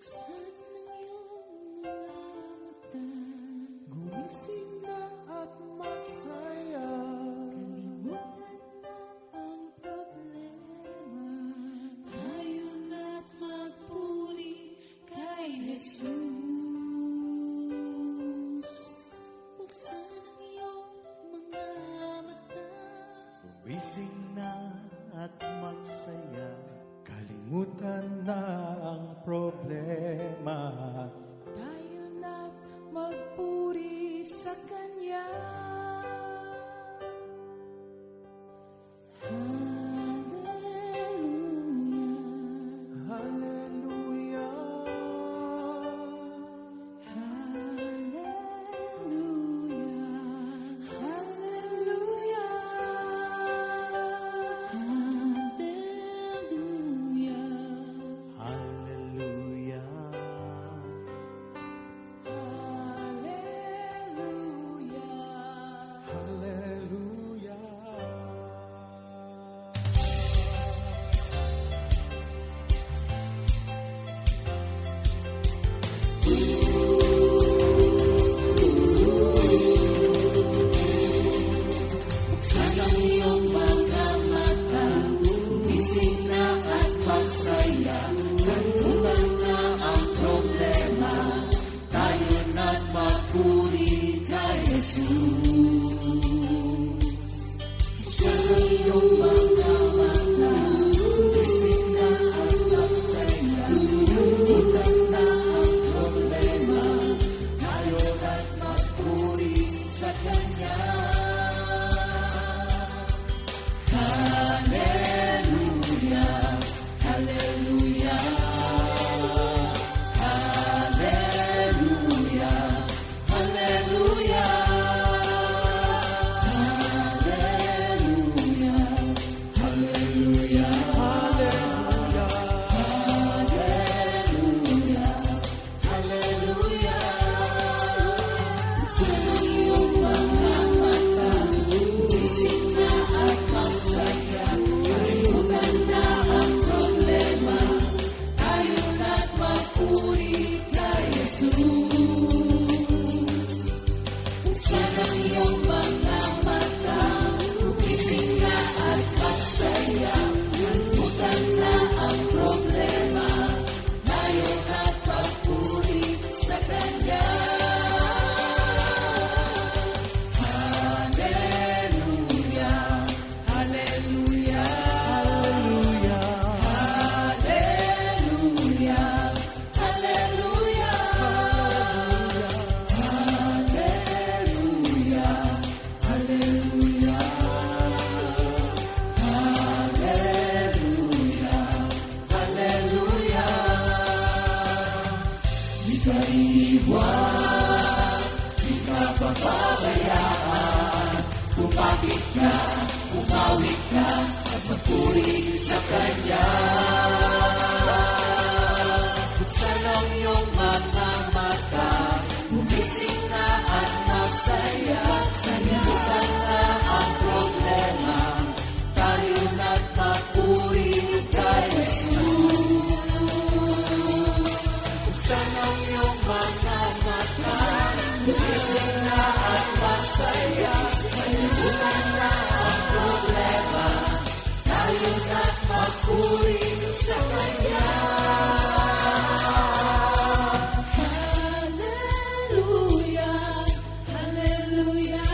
Buksan ang iyong mga mata, gumising na at magsaya. Kalimutan na ang problema, tayo na't magpuri kay Jesus. Buksan ang iyong mga mata, Gumising na at magsaya. Kalimutan na ang problema. tayo na't magpuri sa Kanya. Hallelujah, hallelujah, hallelujah, hallelujah, Hallelujah. hallelujah. Buksan ang iyong mga mata, gumising na at magsaya. Kalimutan na ang problema, tayo na't magpuri kay Jesus. Buksan ang iyong mga mata, gumising na at magsaya. Kalimutan na ang problema, tayo na't magpuri sa Kanya. Buksan ang iyong mga mata, gumising na at masaya. Kalimutan na ang problema, tayo na't magpuri kay Jesus. Buksan ang iyong mga mata, gumising na at masaya. Kalimutan na ang problema, tayo na't magpuri sa Kanya. Hallelujah. Hallelujah.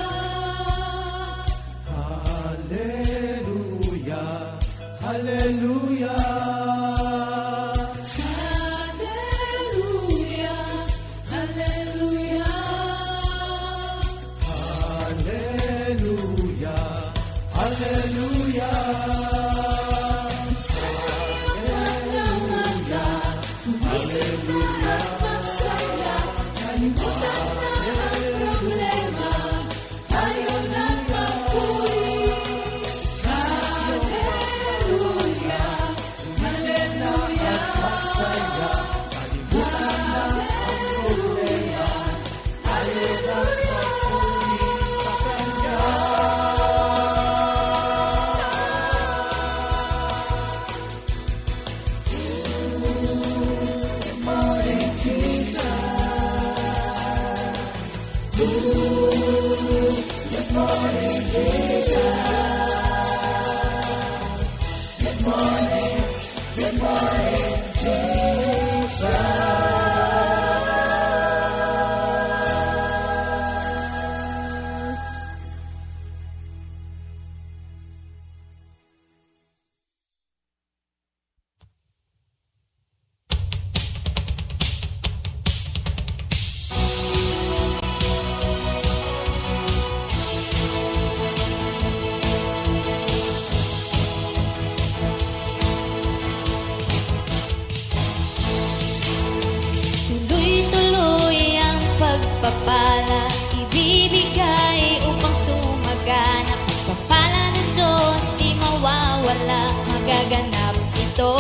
pagpapala ibibigay upang sumaganap. Pagpapala ng Diyos di mawawala, magaganap ito.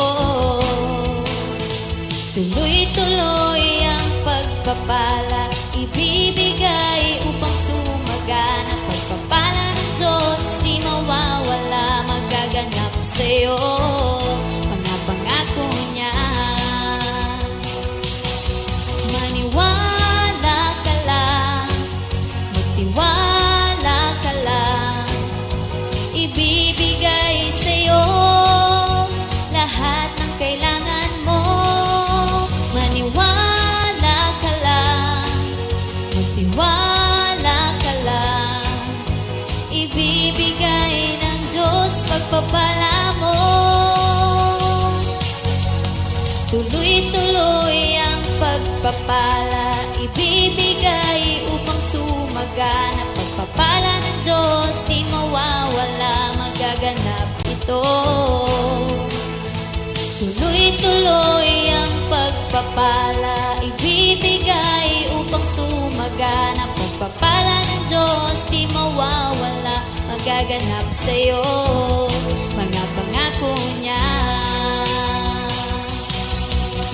Tuloy-tuloy ang pagpapala ibibigay upang sumaganap. Pagpapala ng Diyos di mawawala, magaganap sa'yo, mga pangako niya. Maniwala ka lang, magtiwala ka lang, ibibigay sa'yo lahat ng kailangan mo. Maniwala ka lang, magtiwala ka lang, ibibigay ng Diyos pagpapala mo. Tuloy-tuloy ang pagpapala ibibigay upang sumaganap. Pagpapala ng Diyos di mawawala, magaganap ito. Tuloy-tuloy ang pagpapala ibibigay upang sumaganap. Pagpapala ng Diyos di mawawala, magaganap sa'yo, mga pangako niya.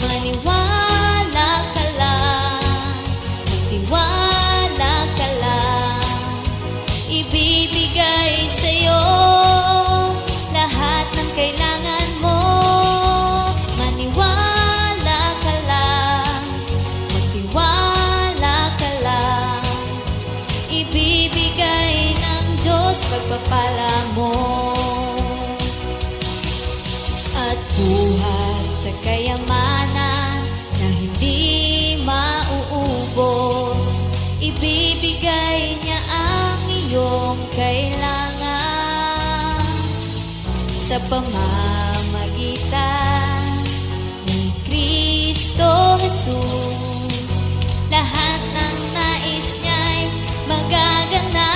Maniwala ka lang, magtiwala ka lang, ibibigay sa'yo lahat ng kailangan mo. Maniwala ka lang, magtiwala ka lang, ibibigay ng Diyos pagpapala mo. At buhat sa kayamanan na hindi mauubos, ibibigay niya ang iyong kailangan sa pamamagitan ni Kristo Jesus. Lahat ng nais niya'y magaganap.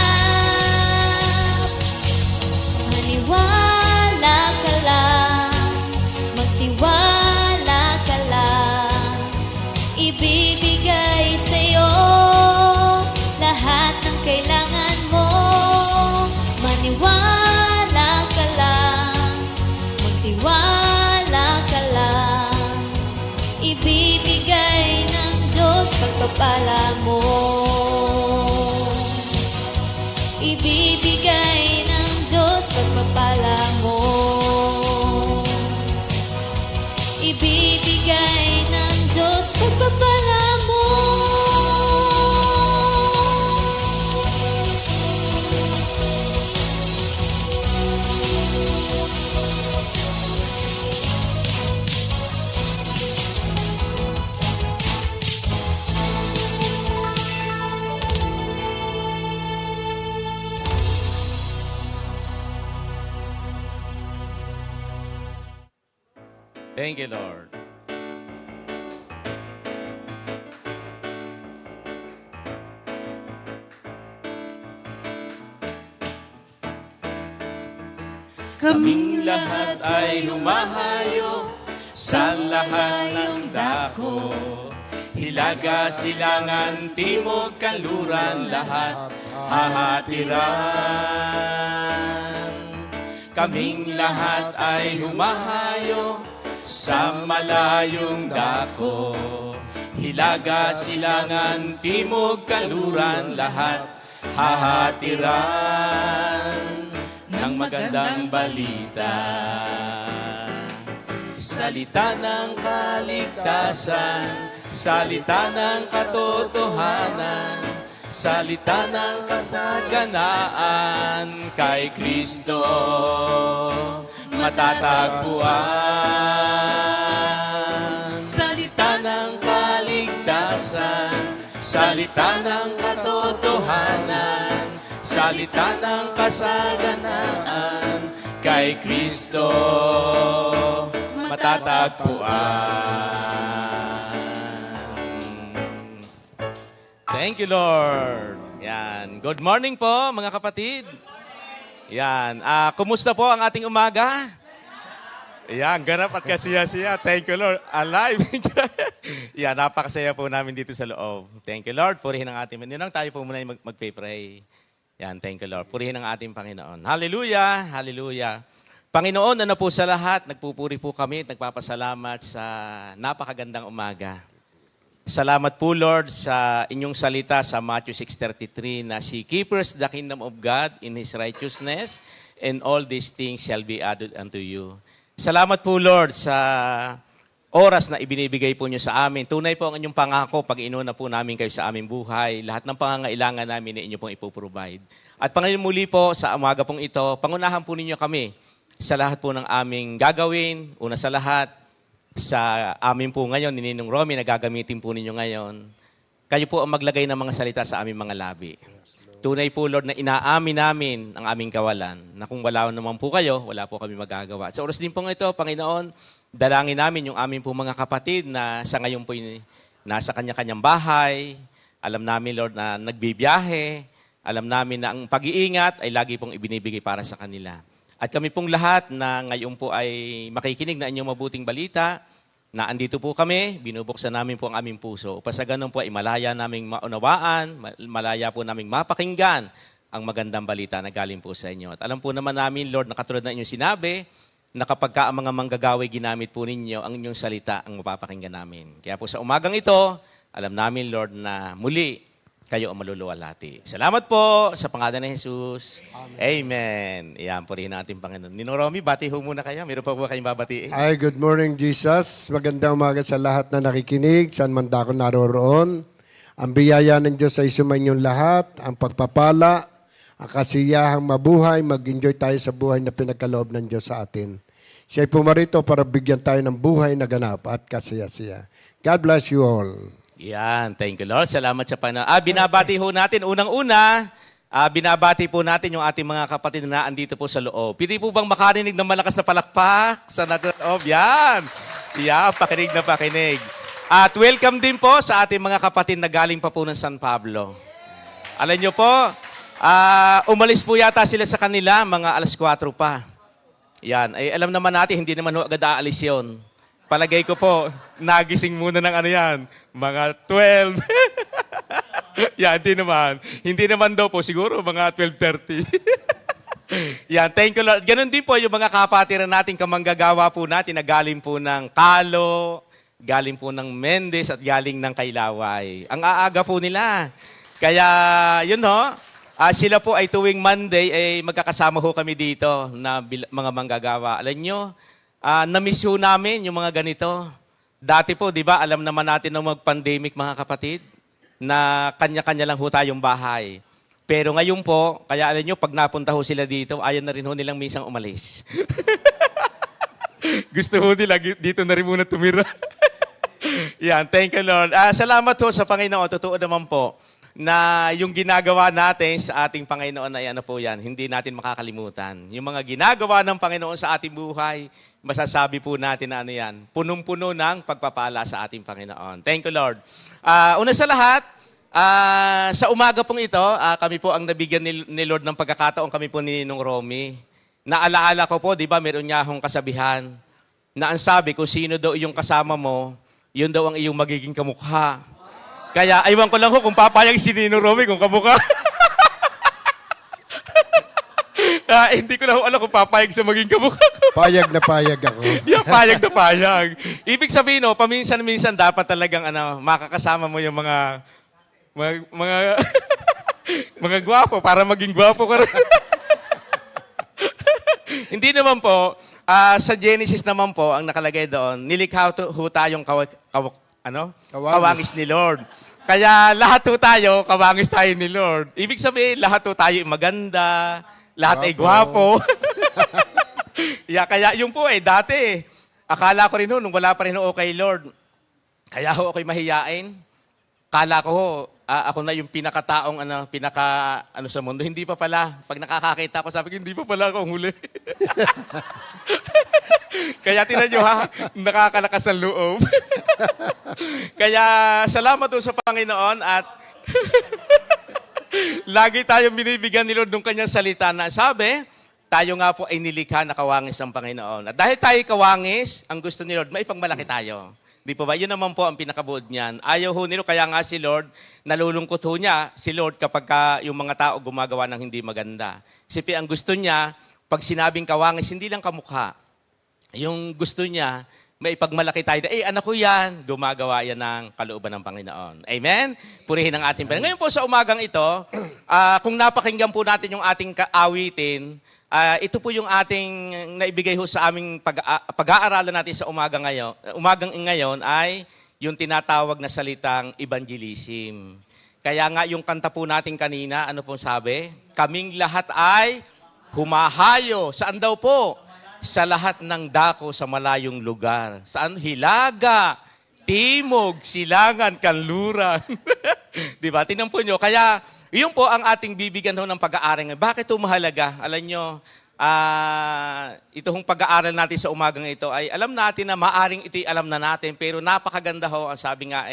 Maniwala ka lang, magtiwala ka lang, ibibigay sa'yo lahat ng kailangan mo. Maniwala ka lang, magtiwala ka lang, ibibigay ng Diyos pagpapala mo. Ibibigay ng Diyos pagpapala mo. Ibibigay ng Diyos pagpapala mo. Thank you, Lord. Kaming lahat ay humahayo sa lahat ng dako. Hilaga, silangan, timog, kanluran, lahat hahatiran. Kaming lahat ay humahayo sa malayong dako. Hilaga, silangan, timog, kanluran, lahat hahatiran ng magandang balita. Salita ng kaligtasan, salita ng katotohanan, salita ng kasaganaan, kay Kristo matatagpuan. Salita ng kaligtasan, salita ng katotohanan, salita ng kasaganaan, kay Kristo matatagpuan. Thank you, Lord. Yan. Good morning po, mga kapatid. Yan. Kumusta po ang ating umaga? Yan, ganap at kasiya-siya. Thank you, Lord. Alive. Yan, napakasaya po namin dito sa loob. Thank you, Lord. Purihin ang ating Panginoon. Tayo po muna yung magpipray. Yan, thank you, Lord. Purihin ang ating Panginoon. Hallelujah, hallelujah. Panginoon, ano po sa lahat, nagpupuri po kami at nagpapasalamat sa napakagandang umaga. Salamat po, Lord, sa inyong salita sa Matthew 6:33 na seek ye first the kingdom of God in His righteousness, and all these things shall be added unto you. Salamat po, Lord, sa oras na ibinibigay po niyo sa amin. Tunay po ang inyong pangako pag inuna po namin kayo sa aming buhay. Lahat ng pangangailangan namin ay inyo pong ipoprovide. At Panginoon, muli po sa umaga pong ito, pangunahan po ninyo kami sa lahat po ng aming gagawin. Una sa lahat, sa amin po ngayon, ni Ninong Romy, na gagamitin po ninyo ngayon. Kayo po ang maglagay ng mga salita sa aming mga labi. Tunay po, Lord, na inaamin namin ang aming kawalan, na kung wala naman po kayo, wala po kami magagawa. Sa oras din po ito, Panginoon, dalangin namin yung aming po mga kapatid na sa ngayon po nasa kanya-kanyang bahay. Alam namin, Lord, na nagbibiyahe. Alam namin na ang pag-iingat ay lagi pong ibinibigay para sa kanila. At kami pong lahat na ngayon po ay makikinig na inyong mabuting balita, na andito po kami, binubuksan namin po ang aming puso. Upang sa ganun po ay malaya naming maunawaan, malaya po naming mapakinggan ang magandang balita na galing po sa inyo. At alam po naman namin, Lord, na katulad na inyong sinabi, na kapag ka ang mga manggagawa ginamit po ninyo, ang inyong salita ang mapapakinggan namin. Kaya po sa umagang ito, alam namin, Lord, na muli kayo ang maluluwalhati. Salamat po sa pangalan ni Jesus. Amen. Iyan, purihin natin, Panginoon. Ninong Romy, bati ho muna kayo. Meron pa ba kayong babatiin? Ay, good morning, Jesus. Magandang umaga sa lahat na nakikinig, saan man ako naroroon. Ang biyaya ng Diyos ay sumainyong lahat, ang pagpapala, ang kasiyahang mabuhay, mag-enjoy tayo sa buhay na pinagkaloob ng Diyos sa atin. Siya ay pumarito para bigyan tayo ng buhay na ganap at kasiyasiya. God bless you all. Yan, thank you, Lord. Salamat sa Panginoon. Binabati ho natin, unang-una, binabati po natin yung ating mga kapatid na andito po sa loob. Pwede po bang makarinig ng malakas na palakpak sa loob? Yan. Yan, pakinig na pakinig. At welcome din po sa ating mga kapatid na galing pa po ng San Pablo. Alam nyo po, umalis po yata sila sa kanila, mga 4:00 pa. Yan, ay alam naman natin, hindi naman ho agad aalis yun. Palagay ko po, nagising muna ng ano yan, mga 12. Yan, hindi naman. Hindi naman daw po, siguro mga 12:30. Yan, thank you, Lord. Ganon din po yung mga kapatiran natin, kamanggagawa po natin na galing po ng Kalo, galing po ng Mendez at galing ng Kailaway. Ang aaga po nila. Kaya, yun ho, sila po ay tuwing Monday ay magkakasama ho kami dito na mga manggagawa. Alam nyo, na-miss ho namin yung mga ganito. Dati po, di ba, alam naman natin nung mag-pandemic, mga kapatid, na kanya-kanya lang ho tayong bahay. Pero ngayon po, kaya alam nyo, pag napunta ho sila dito, ayaw na rin ho nilang minsan umalis. Gusto ho nila, dito na rin muna tumira. Yan, thank you, Lord. Salamat ho sa Panginoon. Totoo naman po na yung ginagawa natin sa ating Panginoon ay ano po yan, hindi natin makakalimutan. Yung mga ginagawa ng Panginoon sa ating buhay, masasabi po natin na ano yan, punong-puno ng pagpapala sa ating Panginoon. Thank you, Lord. Una sa lahat, sa umaga pong ito, kami po ang nabigyan ni Lord ng pagkakataon, kami po ni Ninong Romy. Naalaala ko po, di ba, meron niya akong kasabihan na ang sabi, kung sino daw iyong kasama mo, yun daw ang iyong magiging kamukha. Kaya, aywan ko lang ho kung papayag si Ninong Romy kung kamukha. Hindi ko na ho alam kung papayag sa maging kamukha ko. Payag na payag ako. Yeah, payag na payag. Ibig sabihin, no, paminsan-minsan dapat talagang makakasama mo yung mga mga gwapo para maging gwapo ka rin. Hindi naman po, sa Genesis naman po, ang nakalagay doon, nilikha ho tayong kawangis ni Lord. Kaya lahat ho tayo, kawangis tayo ni Lord. Ibig sabihin, lahat ho tayo maganda, lahat ay gwapo. Kaya yung po dati, akala ko rin ho, nung wala pa rin ho kay Lord, kaya ho ako'y mahiyain. Kala ko ho, ako na yung pinakataong sa mundo. Hindi pa pala. Pag nakakakita ko, sabi ko, hindi pa pala ako ang huli. Kaya tinan nyo ha, nakakalakas ang loob. Kaya salamat po sa Panginoon at lagi tayong binibigyan ni Lord ng kanyang salita na sabi, tayo nga po ay nilikha na kawangis ng Panginoon. At dahil tayo kawangis, ang gusto ni Lord, maipagmalaki tayo. Di po ba? Yun naman po ang pinakabuod niyan. Ayaw ho nilo, kaya nga si Lord, nalulungkot ho niya si Lord kapag yung mga tao gumagawa ng hindi maganda. Sipi ang gusto niya, pag sinabing kawangis, hindi lang kamukha. Yung gusto niya, maipagmalaki tayo. Anak ko yan, gumagawa yan ng kalooban ng Panginoon. Amen? Purihin ang ating Panginoon. Ngayon po sa umagang ito, kung napakinggan po natin yung ating awitin, ito po yung ating naibigay ho sa aming pag-aaralan natin sa umagang ngayon ay yung tinatawag na salitang evangelism. Kaya nga yung kanta po natin kanina, ano pong sabi? Kaming lahat ay humahayo. Saan daw po? Sa lahat ng dako sa malayong lugar. Saan? Hilaga, timog, silangan, kanluran. Diba? Tingnan po nyo. Kaya, yun po ang ating bibigyan ho ng pag-aaral. Bakit ito mahalaga? Alam nyo, ito hong pag-aaral natin sa umagang ito ay alam natin na maaring ito'y alam na natin, pero napakaganda ho, ang sabi nga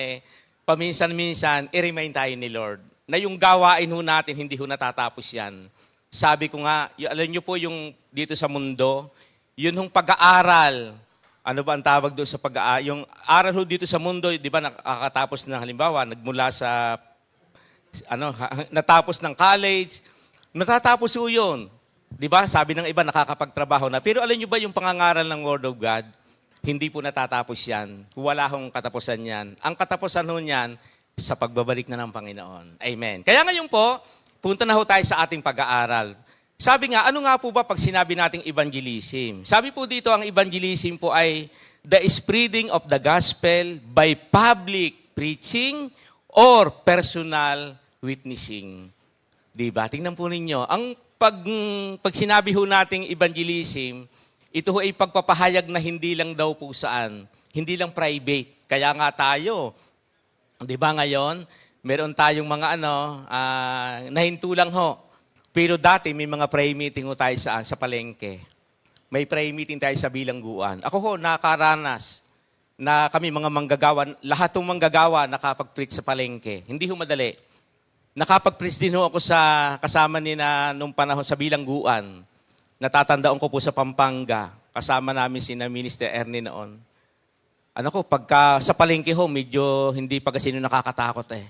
paminsan-minsan, i-remind tayo ni Lord na yung gawain ho natin, hindi ho natatapos yan. Sabi ko nga, alam nyo po yung dito sa mundo, yun hong pag-aaral. Ano ba ang tawag doon sa pag-aaral? Yung aral ho dito sa mundo, di ba, nakakatapos na halimbawa, nagmula sa, natapos ng college, natatapos ho yun. Di ba? Sabi ng iba, nakakapagtrabaho na. Pero alam nyo ba yung pangangaral ng Word of God? Hindi po natatapos yan. Wala hong katapusan yan. Ang katapusan ho niyan, sa pagbabalik na ng Panginoon. Amen. Kaya ngayon po, punta na ho tayo sa ating pag-aaral. Sabi nga, ano nga po ba pag sinabi nating evangelism? Sabi po dito, ang evangelism po ay the spreading of the gospel by public preaching or personal witnessing. Diba? Tingnan po ninyo. Ang pag sinabi ho nating evangelism, ito ho ay pagpapahayag na hindi lang daw po saan. Hindi lang private. Kaya nga tayo, di ba ngayon, meron tayong mga nahinto lang ho. Pero dati may mga prayer meeting ho tayo saan? Sa palengke. May prayer meeting tayo sa bilangguan. Ako ho, nakaranas na kami mga manggagawa, lahat ng manggagawa nakapag-preach sa palengke. Hindi ho madali. Nakapag-preach din ho ako sa kasama ni na nung panahon sa bilangguan. Natatandaan ko po sa Pampanga. Kasama namin si na Minister Ernie noon. Pagka sa palengke ho, medyo hindi pa kasi nakakatakot eh.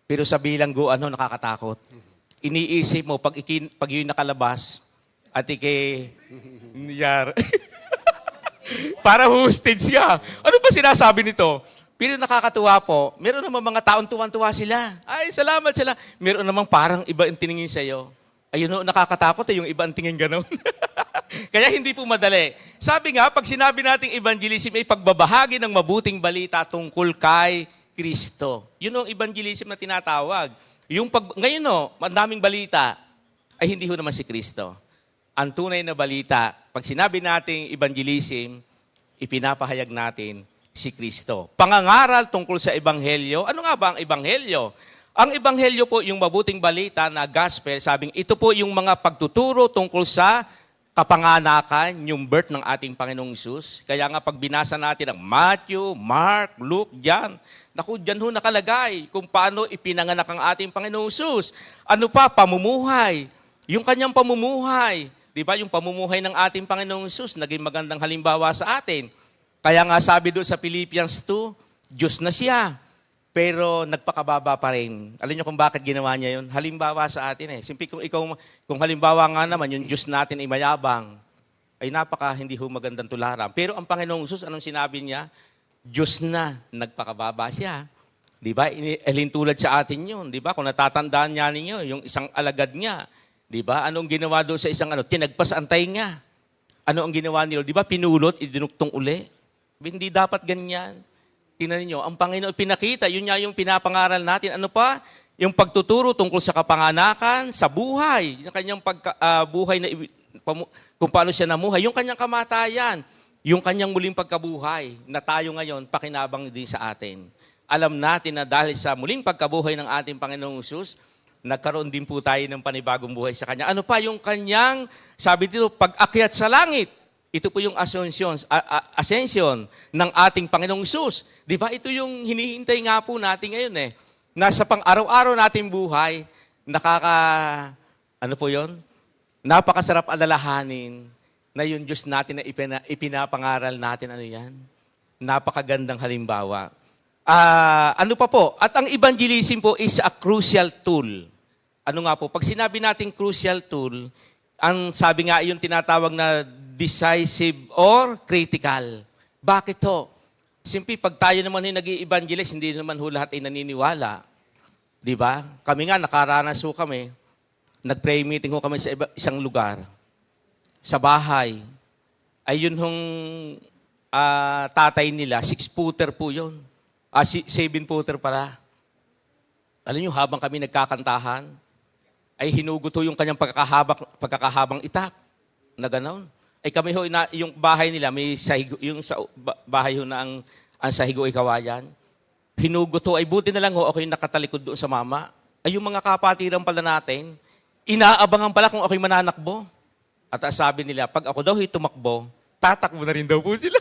Pero sa bilangguan ho, nakakatakot. Iniisip mo, pag yun nakalabas, at niyar. Para hostage ka. Ano pa sinasabi nito? Pero nakakatuwa po, meron naman mga taon tuwan-tuwa sila. Ay, salamat sila. Meron naman parang iba ang tiningin sa'yo. Ayun ho, nakakatakot yung iba ang tingin gano'n. Kaya hindi po madali. Sabi nga, pag sinabi nating evangelism ay pagbabahagi ng mabuting balita tungkol kay Kristo. Yun ang evangelism na tinatawag. Ngayon madaming balita ay hindi ho naman si Kristo. Ang tunay na balita, pag sinabi nating evangelism, ipinapahayag natin si Kristo. Pangangaral tungkol sa ebanghelyo. Ano nga ba ang ebanghelyo? Ang ebanghelyo po yung mabuting balita na gospel, sabing ito po yung mga pagtuturo tungkol sa kapanganakan, yung birth ng ating Panginoong Hesus. Kaya nga pag binasa natin ang Matthew, Mark, Luke, John, dyan ho nakalagay kung paano ipinanganak ang ating Panginoong Hesus. Ano pa? Pamumuhay. Yung kanyang pamumuhay. Di ba? Yung pamumuhay ng ating Panginoong Hesus, naging magandang halimbawa sa atin. Kaya nga sabi doon sa Philippians 2, Diyos na siya. Pero nagpakababa pa rin. Alam niyo kung bakit ginawa niya yun? Halimbawa sa atin eh. Simple kung halimbawa nga naman, yung Diyos natin ay mayabang, ay hindi ho magandang tularan. Pero ang Panginoong Hesus, anong sinabi niya? Diyos na, nagpakababa siya. Di ba? Elintulad sa atin yun. Di ba? Kung natatandaan niya ninyo, yung isang alagad niya. Di ba? Anong ginawa doon sa isang tinagpas ang tainga. Ano ang ginawa nila? Di ba? Pinulot, idinuktong uli. Hindi dapat ganyan. Tingnan niyo, ang Panginoon pinakita, yun nga yung pinapangaral natin. Ano pa? Yung pagtuturo tungkol sa kapanganakan, sa buhay. Yung kanyang buhay, kung paano siya namuhay. Yung kanyang kamatayan. Yung kanyang muling pagkabuhay na tayo ngayon, pakinabang din sa atin. Alam natin na dahil sa muling pagkabuhay ng ating Panginoong Hesus, nagkaroon din po tayo ng panibagong buhay sa Kanya. Ano pa yung kanyang, sabi dito, pag-akyat sa langit. Ito po yung ascension ng ating Panginoong Hesus. Di ba? Ito yung hinihintay nga po natin ngayon eh. Nasa pang-araw-araw nating buhay, napakasarap alalahanin na yung Diyos natin na ipinapangaral natin, ano yan? Napakagandang halimbawa. Ano pa po? At ang evangelism po is a crucial tool. Ano nga po? Pag sinabi natin crucial tool, ang sabi nga yung tinatawag na decisive or critical. Bakit to? Simple, pag tayo naman yung nag-i-evangelize, hindi naman ho lahat ay naniniwala. Di ba? Kami nga, nakaranas ho kami. Nag-pray meeting ho kami sa isang lugar. Sa bahay. Ay yun hong tatay nila, 6-footer po yun. 7-footer pala. Alam nyo, habang kami nagkakantahan, ay hinugot ho yung kanyang pagkakahabang itak. Na gano'n. Ay kami ho, yung bahay nila, may sahigo, yung sa bahay ho na ang sahigo ay kawayan. Hinugot ho, ay buti na lang ho, ako yung nakatalikod doon sa mama. Ay yung mga kapatiran pala natin, inaabangan pala kung ako'y mananakbo. At sabi nila, pag ako daw tumakbo, tatakbo na rin daw po sila.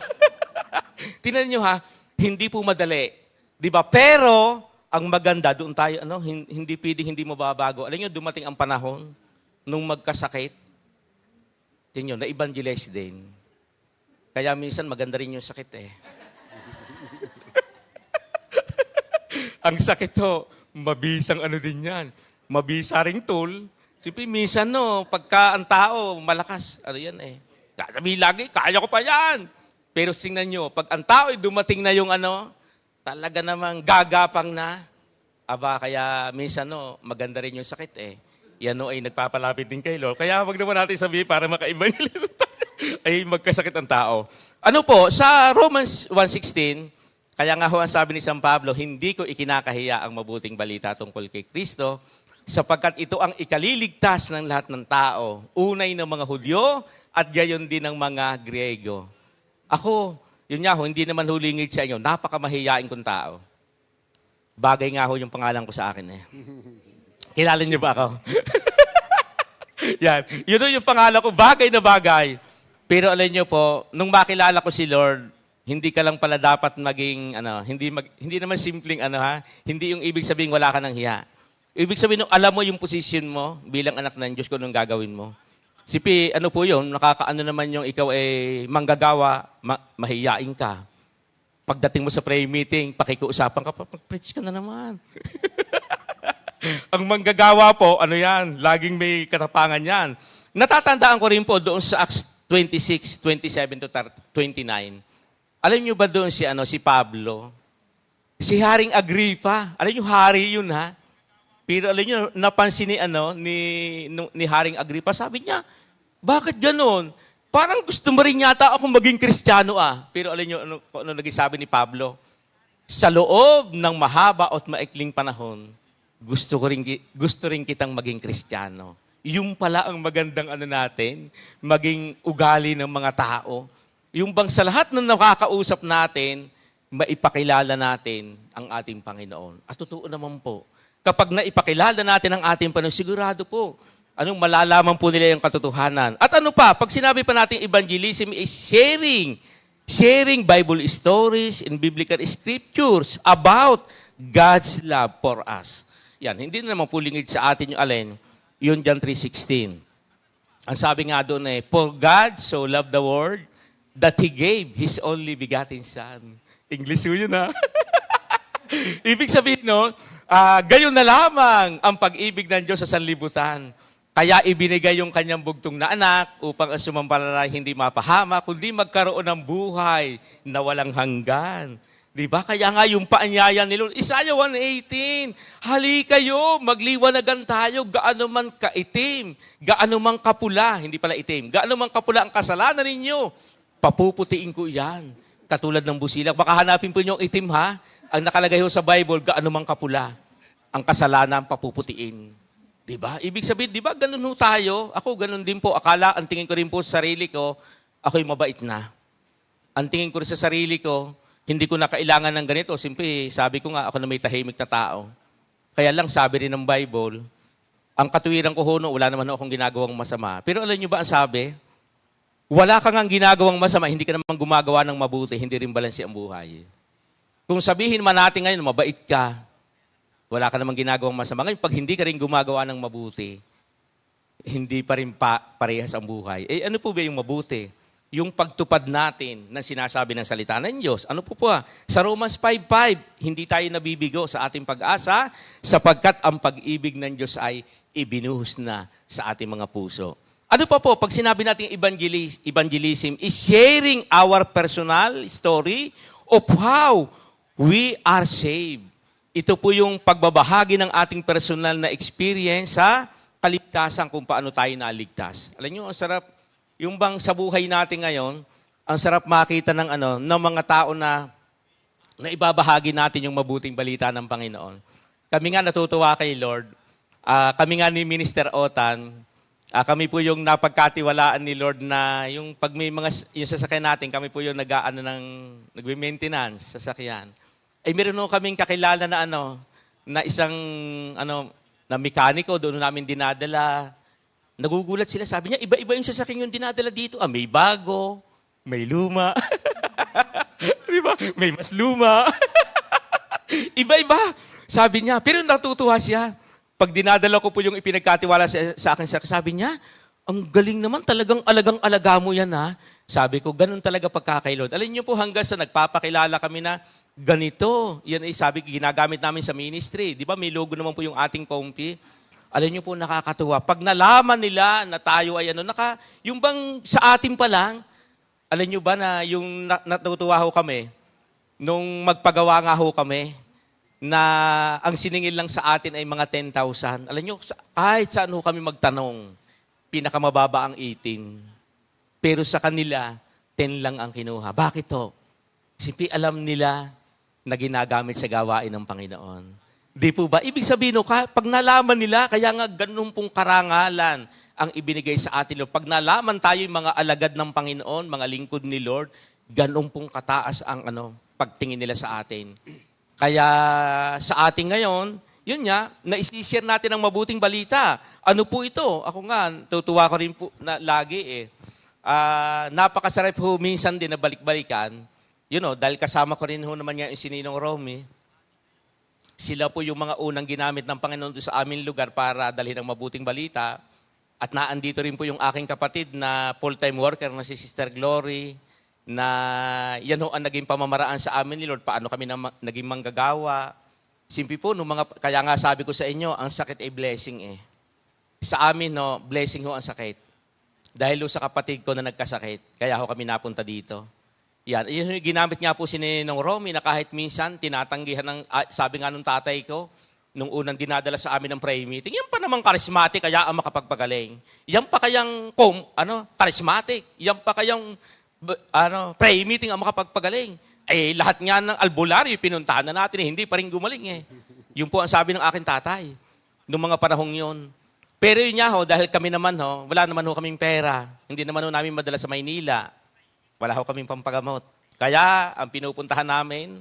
Tingnan nyo ha, hindi po madali. Di ba? Pero, ang maganda, doon tayo, hindi pwedeng hindi mababago. Alam nyo, dumating ang panahon, nung magkasakit, tingnan nyo, na-evangelize din. Kaya minsan, maganda rin yung sakit eh. Ang sakit to, mabisang ano din yan. Mabisa ring tool. Siyempre, minsan pagka ang tao, malakas. Ano yan eh. Sabihin lagi, kaya ko pa yan. Pero tingnan nyo, pag ang tao dumating na yung talaga namang gagapang na, kaya minsan maganda rin yung sakit eh. Yan ay nagpapalapit din kay Lord. Kaya wag naman natin sabihin para makaiba nila ay magkasakit ang tao. Ano po, sa Romans 1:16, kaya nga ho ang sabi ni San Pablo, hindi ko ikinakahiya ang mabuting balita tungkol kay Kristo, sapagkat ito ang ikaliligtas ng lahat ng tao, unay ng mga Hudyo at gayon din ng mga Griego. Ako, yun nga ho, hindi naman hulingid sa inyo, napakamahiyain kong tao. Bagay nga ho yung pangalan ko sa akin eh. Kilala niyo ba ako? Yan. Yun yung pangalan ko, bagay na bagay. Pero alam niyo po, nung makilala ko si Lord, hindi ka lang pala dapat maging, hindi naman simpleng hindi yung ibig sabihin wala ka ng hiya. Ibig sabihin, alam mo yung position mo bilang anak ng Diyos kung anong gagawin mo. Sipi, ano po yun, nakakaano naman yung ikaw ay manggagawa, mahiyain ka. Pagdating mo sa prayer meeting, pakikiusapan ka, mag-preach ka na naman. Ang manggagawa po, laging may katapangan yan. Natatandaan ko rin po doon sa Acts 26, 27 to 29. Alam niyo ba doon si Pablo? Si Haring Agripa. Alam niyo, hari yun ha. Pero alam niyo, napansin ni Haring Agripa, sabi niya, bakit ganon? Parang gusto mo rin yata akong maging Kristiyano Pero alam niyo, ano naging sabi ni Pablo? Sa loob ng mahaba at maikling panahon, gusto rin kitang maging Kristiyano. Yung pala ang magandang natin, maging ugali ng mga tao. Yung bang sa lahat ng nakakausap natin, maipakilala natin ang ating Panginoon. At totoo naman po, kapag naipakilala natin ang ating Panginoon, sigurado po, malalaman po nila yung katotohanan. At pag sinabi pa natin evangelism is sharing Bible stories and biblical scriptures about God's love for us. Yan, hindi na naman pulingid sa atin yung alin, yun John 3:16. Ang sabi nga doon for God so loved the world that He gave His only begotten Son. English yun Ibig sabihin gayon na lamang ang pag-ibig ng Diyos sa sanlibutan. Kaya ibinigay yung kanyang bugtong na anak upang ang sumampalataya hindi mapahama, kundi magkaroon ng buhay na walang hanggan. Diba? Kaya nga yung paanyaya ni Lord, Isaiah 1:18, hali kayo, magliwanagan tayo, gaano man kaitim, gaano man kapula, hindi pala itim, gaano man kapula ang kasalanan ninyo, papuputiin ko yan. Katulad ng busilak. Baka hanapin po niyo yung itim ha. Ang nakalagay ho sa Bible, gaano man kapula, ang kasalanan papuputiin. Diba? Ibig sabihin, diba, ganun ho tayo. Ako, ganun din po. Ang tingin ko rin po sa sarili ko, ako'y mabait na. Ang tingin ko rin sa sarili ko, hindi ko na kailangan ng ganito. Simple, sabi ko nga, ako na may tahimik na tao. Kaya lang, sabi rin ng Bible, ang katuwiran ko hono, wala naman akong ginagawang masama. Pero alam niyo ba ang sabi? Wala kang ang ginagawang masama, hindi ka naman gumagawa ng mabuti, hindi rin balanse ang buhay. Kung sabihin man natin ngayon, mabait ka, wala ka namang ginagawang masama. Ngayon, pag hindi ka rin gumagawa ng mabuti, hindi pa rin parehas ang buhay. Eh ano po ba yung mabuti? Yung pagtupad natin ng sinasabi ng salita ng Diyos. Ano po po? Sa Romans 5:5, hindi tayo nabibigo sa ating pag-asa sapagkat ang pag-ibig ng Diyos ay ibinuhos na sa ating mga puso. Ano pa po? Pag sinabi natin evangelism is sharing our personal story of how we are saved. Ito po yung pagbabahagi ng ating personal na experience sa kaligtasan kung paano tayo naligtas. Alam nyo, ang sarap, yung bang sa buhay natin ngayon, ang sarap makita ng mga tao na ibabahagi natin yung mabuting balita ng Panginoon. Kami nga natutuwa kay Lord. Kami nga ni Minister Otan, kami po yung napagkatiwalaan ni Lord na yung pag may yung sasakyan natin, kami po yung nagme-maintenance sa sasakyan. Ay meron no kaming kakilala na na isang na mekaniko, doon namin dinadala. Nagugulat sila, sabi niya, iba-iba yung sasakyan yung dinadala dito. May bago, may luma. Di ba? May mas luma. Iba-iba. Sabi niya, pero natutuwa siya. Pag dinadala ko po yung ipinagkatiwala sa akin, sabi niya, ang galing naman, talagang alagang-alaga mo yan ha. Sabi ko, ganun talaga pagkakailod. Alam niyo po, hanggang sa nagpapakilala kami na ganito. Yan ay sabi, ginagamit namin sa ministry. Di ba? May logo naman po yung ating kompi. Alam niyo po, nakakatuwa. Pag nalaman nila na tayo ay yung bang sa atin pa lang, alam niyo ba na yung natutuwa ho kami, nung magpagawa nga ho kami, na ang siningil lang sa atin ay mga 10,000. Alam niyo, kahit saan ho kami magtanong, pinakamababa ang 18. Pero sa kanila, 10 lang ang kinuha. Bakit ho? Simple alam nila na ginagamit sa gawain ng Panginoon. Di po ba? Ibig sabihin, pag nalaman nila, kaya nga ganun pong karangalan ang ibinigay sa atin. Pag nalaman tayo yung mga alagad ng Panginoon, mga lingkod ni Lord, ganun pong kataas ang pagtingin nila sa atin. Kaya sa atin ngayon, yun nga, na-share natin ang mabuting balita. Ano po ito? Ako nga, tutuwa ko rin po na lagi napakasarap ho minsan din na balik-balikan. Dahil kasama ko rin ho naman nga yung sininong Romy. Sila po yung mga unang ginamit ng Panginoon doon sa aming lugar para dalhin ang mabuting balita. At naandito rin po yung aking kapatid na full-time worker na si Sister Glory, na yan ho ang naging pamamaraan sa amin ni Lord, paano kami naging manggagawa. Simple po, kaya nga sabi ko sa inyo, ang sakit ay blessing eh. Sa amin, blessing ho ang sakit. Dahil ho sa kapatid ko na nagkasakit, kaya ho kami napunta dito. Yan, yun ginamit nga po si Ninong Romy na kahit minsan tinatanggihan sabi nga nung tatay ko, nung unang dinadala sa amin ng prayer meeting, yan pa naman charismatic, kaya ang makapagpagaling. Yan pa kayang charismatic. Yan pa kayang prayer meeting ang makapagpagaling. Lahat nga ng albularyo, pinuntahan na natin, hindi pa rin gumaling eh. Yun po ang sabi ng aking tatay, nung mga panahong yun. Pero yun nga dahil kami naman wala naman kaming pera. Hindi naman namin madala sa Maynila. Wala kaming pampagamot. Kaya, ang pinupuntahan namin,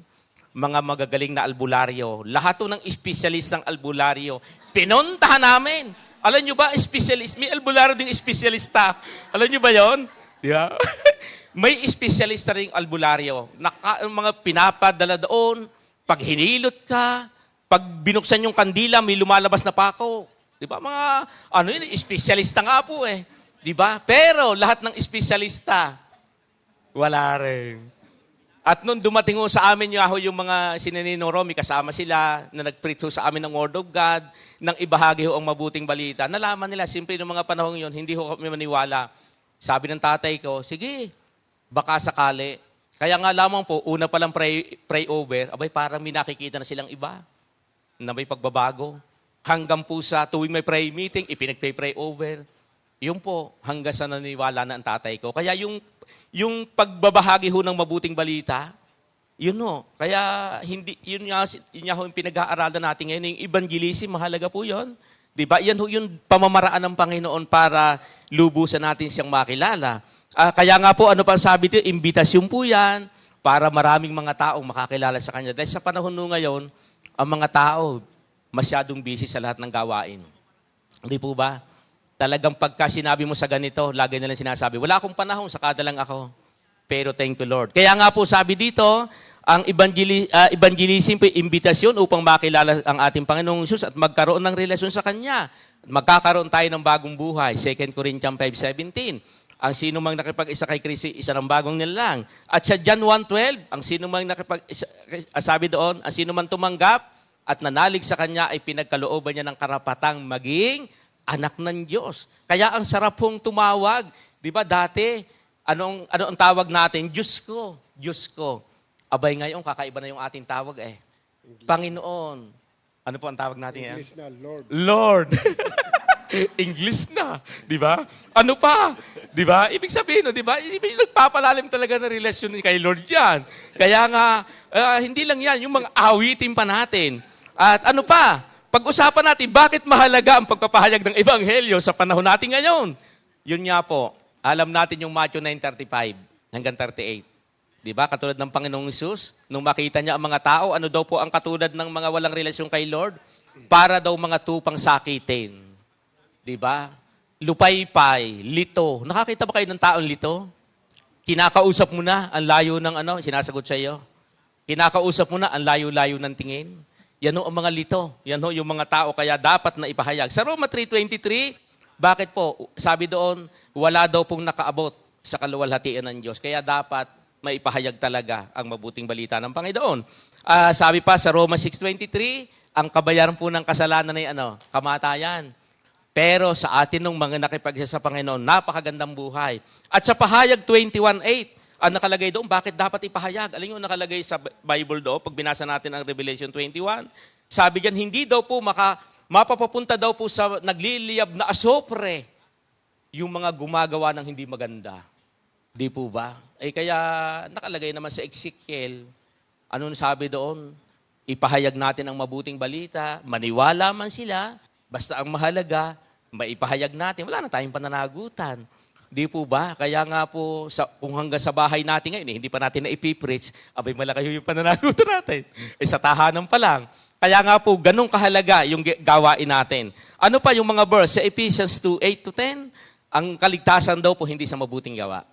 mga magagaling na albularyo. Lahat ng espesyalist ng albularyo, pinuntahan namin. Alam nyo ba, specialist? May albularyo ding espesyalista. Alam nyo ba yon? Yeah. May espesyalista rin albularyo. Mga pinapadala doon, pag hinilot ka, pag binuksan yung kandila, may lumalabas na pako. Di ba? Mga, espesyalista nga po eh. Di ba? Pero, lahat ng espesyalista, wala rin. At nung dumating sa amin yung mga sininong Romy, kasama sila na nag-preach sa amin ng Word of God, nang ibahagi ang mabuting balita, nalaman nila, simple ng mga panahon yun, hindi kami maniwala. Sabi ng tatay ko, sige, baka sakali. Kaya nga lamang po, una palang pray over, parang may nakikita na silang iba na may pagbabago. Hanggang po sa tuwing may prayer meeting, ipinag-pray over. Yun po, hanggang sa naniwala na ang tatay ko. Kaya yung pagbabahagi ho ng mabuting balita, yun Kaya yun nga yung pinag-aaralan natin ngayon. Yung evangelism, mahalaga po yun. Diba? Yan ho yung pamamaraan ng Panginoon para lubusan natin siyang makilala. Kaya nga po, ano pang sabi dito, imbitasyon po yan para maraming mga taong makakilala sa Kanya. Dahil sa panahon ngayon, ang mga tao masyadong busy sa lahat ng gawain. Hindi po ba? Talagang pagka sinabi mo sa ganito, lagi nilang sinasabi, wala akong panahon, sakada lang ako. Pero thank you, Lord. Kaya nga po sabi dito, ang evangelism po, imbitasyon upang makilala ang ating Panginoong Hesus at magkaroon ng relasyon sa Kanya. Magkakaroon tayo ng bagong buhay. 2 Corinthians 5:17. Ang sino mang nakipag-isa kay Kristo, isa ng bagong nilalang. At sa John 1:12, ang sino mang sabi doon, ang sino man tumanggap at nanalig sa Kanya ay pinagkalooban niya ng karapatang maging anak ng Diyos. Kaya ang sarap pong tumawag. Di ba dati, ano ang tawag natin? Diyos ko, Diyos ko. Abay ngayon, kakaiba na yung ating tawag eh. Panginoon. Ano po ang tawag natin ngayon? English na, Lord. Lord. English na, di ba? Ano pa? Di ba? Ibig sabihin, no, di ba? Nagpapalalim talaga na relasyon kay Lord yan. Kaya nga, hindi lang yan, yung mga awitin pa natin. At ano pa? Pag-usapan natin, bakit mahalaga ang pagpapahayag ng Ebanghelyo sa panahon natin ngayon? Yun nga po, alam natin yung Matthew 9:35 hanggang 38. Di ba? Katulad ng Panginoong Hesus, nung makita niya ang mga tao, ano daw po ang katulad ng mga walang relasyon kay Lord? Para daw mga tupang sakitin. Di ba? Lupaypay, lito. Nakakita ba kayo ng taong lito? Kinakausap mo na, ang layo ng sinasagot sa iyo. Kinakausap mo na, ang layo-layo ng tingin. Yan ho ang mga lito. Yan ho yung mga tao, kaya dapat na ipahayag. Sa Roma 3:23, bakit po? Sabi doon, wala daw pong nakaabot sa kaluwalhatian ng Diyos. Kaya dapat maipahayag talaga ang mabuting balita ng Panginoon. Sabi pa sa Roma 6:23, ang kabayaran po ng kasalanan ay kamatayan. Pero sa atin nung mga nakipag-isa sa Panginoon, napakagandang buhay. At sa pahayag 21:8, ang nakalagay doon, bakit dapat ipahayag? Alin yung nakalagay sa Bible doon, pag binasa natin ang Revelation 21, sabi diyan, hindi daw po mapapapunta daw po sa nagliliyab na asopre yung mga gumagawa ng hindi maganda. Di po ba? Kaya nakalagay naman sa Ezekiel, ano sabi doon? Ipahayag natin ang mabuting balita, maniwala man sila, basta ang mahalaga, maipahayag natin. Wala na tayong pananagutan. Di po ba? Kaya nga po, kung hanggang sa bahay natin ngayon, hindi pa natin na ipipreach, abay malaki yung pananagutan natin. Sa tahanan pa lang. Kaya nga po, ganun kahalaga yung gawain natin. Ano pa yung mga verse? Sa Ephesians 2:8-10, ang kaligtasan daw po hindi sa mabuting gawa.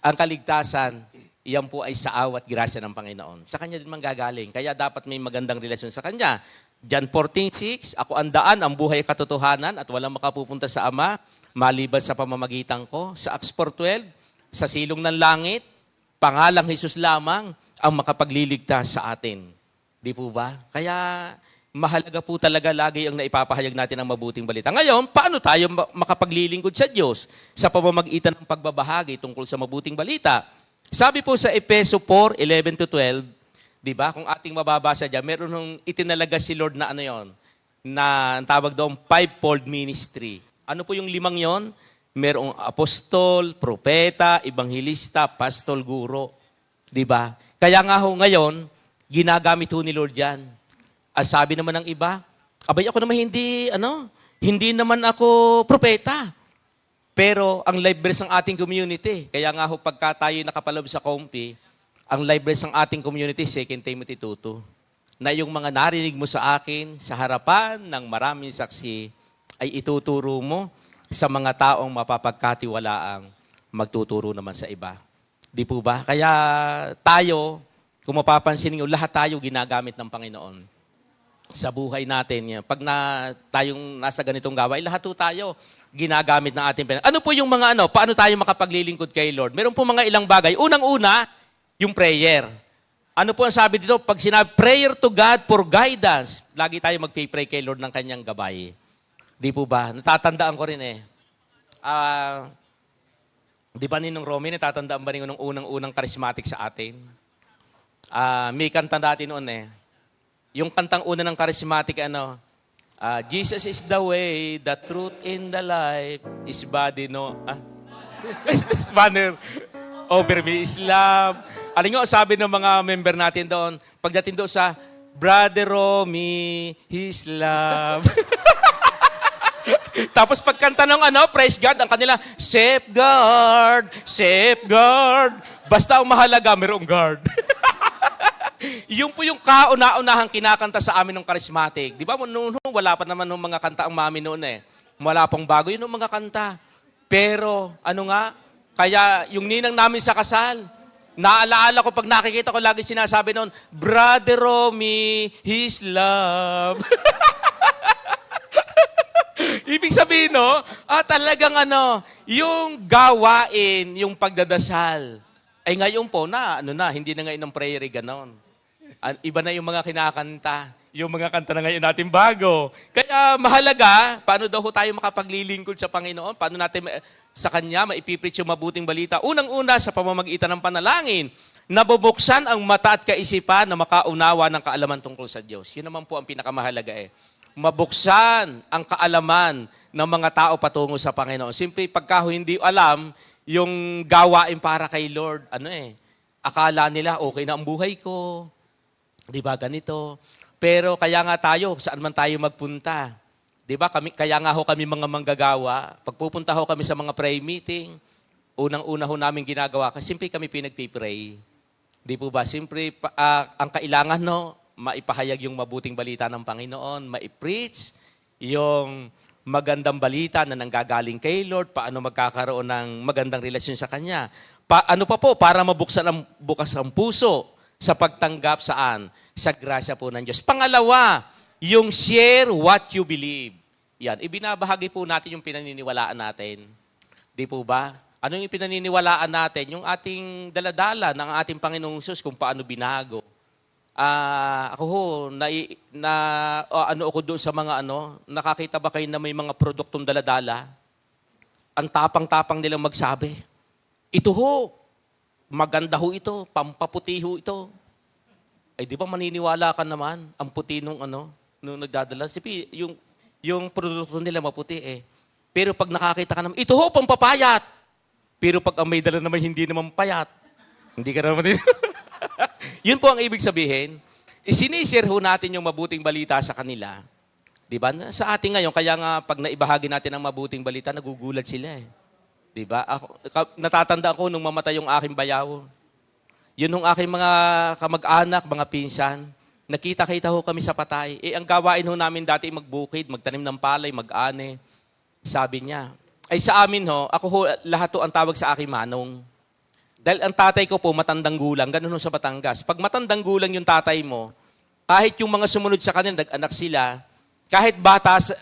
Ang kaligtasan, iyan po ay sa awat grasya ng Panginoon. Sa Kanya din manggagaling. Kaya dapat may magandang relasyon sa Kanya. John 14:6, ako ang daan, ang buhay katotohanan at walang makapupunta sa Ama maliban sa pamamagitan ko. Sa Acts 4:12, sa silong ng langit, pangalang Jesus lamang ang makapagliligtas sa atin. Di po ba? Kaya mahalaga po talaga lagi ang naipapahayag natin ang mabuting balita. Ngayon, paano tayo makapaglilingkod sa Diyos sa pamamagitan ng pagbabahagi tungkol sa mabuting balita? Sabi po sa Efeso 4:11-12, di ba? Kung ating mababasa dyan, meron nung itinalaga si Lord na na ang tawag doon, fivefold ministry. Ano po yung 5 yon? Merong apostol, propeta, ebanghilista, pastol, guro. Di ba? Kaya nga ho ngayon, ginagamit ho ni Lord yan. Sabi naman ng iba, abay ako naman hindi naman ako propeta. Pero ang live verse ng ating community, kaya nga ho pagka tayo nakapaloob sa Kompi, ang live verse ng ating community, 2 Timothy 2:2, na yung mga narinig mo sa akin, sa harapan ng maraming saksi, ay ituturo mo sa mga taong mapapagkatiwalaang magtuturo naman sa iba. Di po ba? Kaya tayo, kung mapapansin niyo, lahat tayo ginagamit ng Panginoon sa buhay natin. Pag tayong nasa ganitong gawain, lahat tayo ginagamit ng ating Panginoon. Ano po yung mga paano tayo makapaglilingkod kay Lord? Meron po mga ilang bagay. Unang-una, yung prayer. Ano po ang sabi dito? Pag sinabi, prayer to God for guidance, lagi tayo magpipray kay Lord ng kanyang gabay. Di po ba? Natatandaan ko rin di ba Ninong Romy, natatandaan ba rin nung unang-unang charismatic sa atin? May kanta dati noon Yung kantang una ng charismatic, Jesus is the way, the truth, in the life, His body, His banner over me is love. Alam nyo, sabi ng mga member natin doon, pagdating doon sa, Brother Romy, His love. Tapos pagkanta ng praise God, ang kanila, safeguard, safeguard. Basta ang mahalaga, mayroong guard. Yung po yung kauna-unahang kinakanta sa amin ng charismatic. Di ba, noon wala pa naman ng mga kanta ang mami noon Wala pang bago yun ng mga kanta. Pero, kaya yung ninang namin sa kasal, Naalaala ko pag nakikita ko, lagi sinasabi noon, Brother Romy, His love. Ibig sabihin, no, talagang yung gawain, yung pagdadasal. Ay ngayon po hindi na ngayon ng prayer, ganon. Iba na yung mga kinakanta. Yung mga kanta na ngayon natin bago. Kaya mahalaga, paano daw tayo makapaglilingkod sa Panginoon? Paano natin sa Kanya maipipreach yung mabuting balita? Unang-una, sa pamamagitan ng panalangin, nabubuksan ang mata at kaisipan na makaunawa ng kaalaman tungkol sa Diyos. Yun naman po ang pinakamahalaga Mabuksan ang kaalaman ng mga tao patungo sa Panginoon. Simple, pagka hindi alam yung gawain para kay Lord, akala nila okay na ang buhay ko. Di ba ganito? Pero kaya nga tayo, saan man tayo magpunta. Di ba? Kaya nga kami mga manggagawa. Pagpupunta kami sa mga prayer meeting, unang-una namin ginagawa, kasi simple kami pinagpipray. Di po ba? Simple, ang kailangan, maipahayag yung mabuting balita ng Panginoon, maipreach yung magandang balita na nanggagaling kay Lord, paano magkakaroon ng magandang relasyon sa Kanya. Para mabuksan bukas ang puso sa pagtanggap saan? Sa grasya po ng Diyos. Pangalawa, yung share what you believe. Yan, ibinabahagi po natin yung pinaniniwalaan natin. Di po ba? Ano yung pinaniniwalaan natin? Yung ating daladala ng ating Panginoong Hesus kung paano binago. Ako ako doon sa mga nakakita ba kayo na may mga produktong daladala? Ang tapang-tapang nilang magsabi, ito maganda ito, pampaputi ito. Ay, di ba maniniwala ka naman, ang puti nung nagdadala. Sipi, yung produkto nila maputi Pero pag nakakita ka naman, ito pampapayat. Pero pag ang may dala naman, hindi naman payat. Hindi ka naman Yun po ang ibig sabihin. Isinisir natin yung mabuting balita sa kanila. Di ba? Sa ating ngayon, kaya nga pag naibahagi natin ang mabuting balita, nagugulat sila Di ba? Natatandaan ko nung mamatay yung aking bayaw. Yun nung aking mga kamag-anak, mga pinsan. Nakita-kita kami sa patay. Ang gawain namin dati magbukid, magtanim ng palay, mag-ane. Sabi niya, ay sa amin lahat ang tawag sa aking manong. Dahil ang tatay ko po matandang gulang, ganun sa Batangas. Pag matandang gulang yung tatay mo, kahit yung mga sumunod sa kanila, nag-anak sila, kahit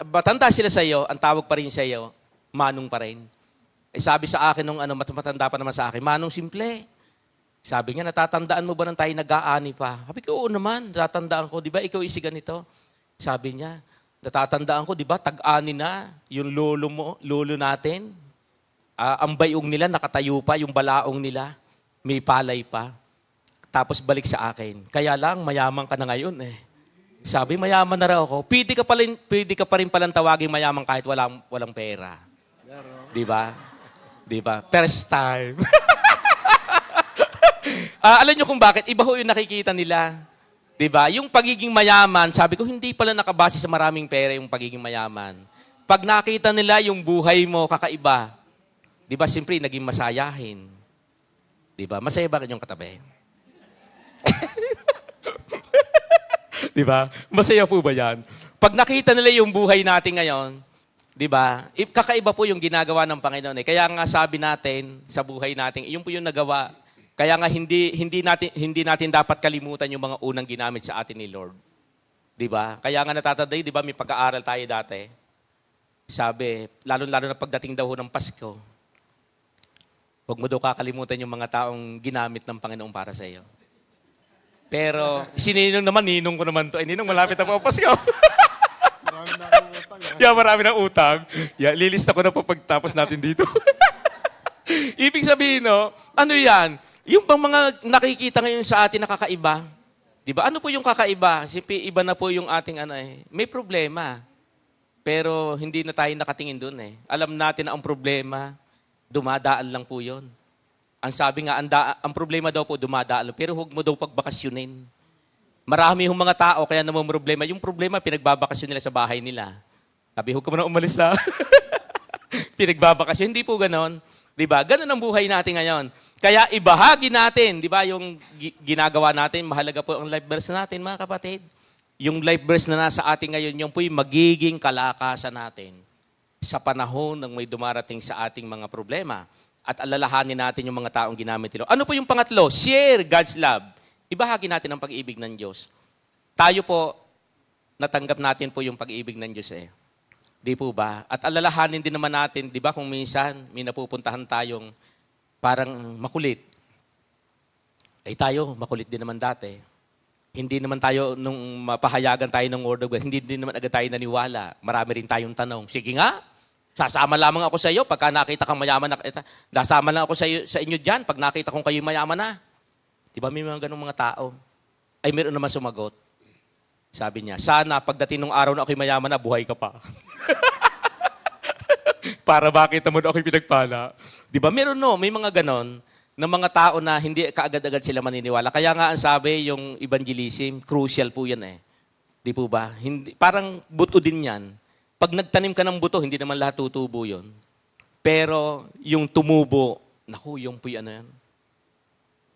matanda sila sa iyo, ang tawag pa rin sa iyo, manong pa rin. Sabi sa akin nung matanda pa naman sa akin, manong simple. Sabi niya, natatandaan mo ba nang tayo nag-aani pa? Sabi ko, oo naman, natatandaan ko. Di ba ikaw isi ganito? Sabi niya, natatandaan ko, di ba, tag-ani na yung lolo natin. Ang bayong nila nakatayo pa, yung balaong nila, may palay pa. Tapos balik sa akin. Kaya lang, mayaman ka na ngayon Sabi, mayaman na raw ako. Pwede ka pa rin palang tawagin mayaman kahit walang pera. Di ba? Di ba? First time. Alam nyo kung bakit? Iba yung nakikita nila. Diba? Yung pagiging mayaman, sabi ko, hindi pala nakabase sa maraming pera yung pagiging mayaman. Pag nakita nila yung buhay mo kakaiba, diba, siyempre, naging masayahin. Diba? Masaya ba kanyang katabi? Diba? Masaya po ba yan? Pag nakita nila yung buhay natin ngayon, diba? Kakaiba po yung ginagawa ng Panginoon. Kaya nga sabi natin, sa buhay natin, yun po yung nagawa. Kaya nga hindi natin dapat kalimutan yung mga unang ginamit sa atin ni Lord. 'Di ba? Kaya nga natatanday, 'di ba, may pag-aaral tayo dati. Sabi, lalo na pagdating daw ng Pasko, huwag mo daw kakalimutan yung mga taong ginamit ng Panginoon para sa iyo. Pero sininong naman, ninong ko naman to. Ninong, malapit na po ang Pasko. Marami na akong utang. Marami na utang. Lilista ko na po pagtapos natin dito. Ibig sabihin, ano yan? Yung bang mga nakikita ngayon sa atin nakakaiba, di ba? Ano po yung kakaiba? Siyempre, iba na po yung ating May problema. Pero hindi na tayo nakatingin dun Alam natin na ang problema, dumadaan lang po yun. Ang sabi nga, ang problema daw po dumadaan, pero huwag mo daw pagbakasyonin. Marami yung mga tao, kaya naman problema. Yung problema, pinagbabakasyon nila sa bahay nila. Sabi, huwag ka muna umalis na. Pinagbabakasyon. Hindi po ganon. Diba? Ganun ang buhay natin ngayon. Kaya ibahagi natin, di ba, yung ginagawa natin, mahalaga po ang life verse natin, mga kapatid. Yung life verse na nasa atin ngayon, yung po'y magiging kalakasan natin sa panahon ng may dumarating sa ating mga problema. at alalahanin natin yung mga taong ginamit nila. Ano po yung pangatlo? Share God's love. Ibahagi natin ang pag-ibig ng Diyos. Tayo po, natanggap natin po yung pag-ibig ng Diyos eh. Di po ba? At alalahanin din naman natin, di ba kung minsan may napupuntahan tayong parang makulit. Eh tayo, makulit din naman dati. Hindi naman tayo, nung mapahayagan tayo ng word of God, hindi din naman agad tayo naniwala. Marami rin tayong tanong. Sige nga, sasama lamang ako sa iyo pagka nakita kang mayaman na. Dasama lang ako sa inyo dyan pag nakita kong kayo mayaman na. Di ba may mga ganong mga tao? Ay meron naman sumagot. Sabi niya, sana pagdating ng araw na ako'y mayaman na, buhay ka pa. Para makita mo na ako'y pinagpala. Di ba meron may mga ganon na mga tao na hindi kaagad-agad sila maniniwala. Kaya nga ang sabi, yung evangelism, crucial po yan eh. Di po ba? Hindi, parang buto din yan. Pag nagtanim ka ng buto, hindi naman lahat tutubo yun. Pero yung tumubo, naku, yung po yan.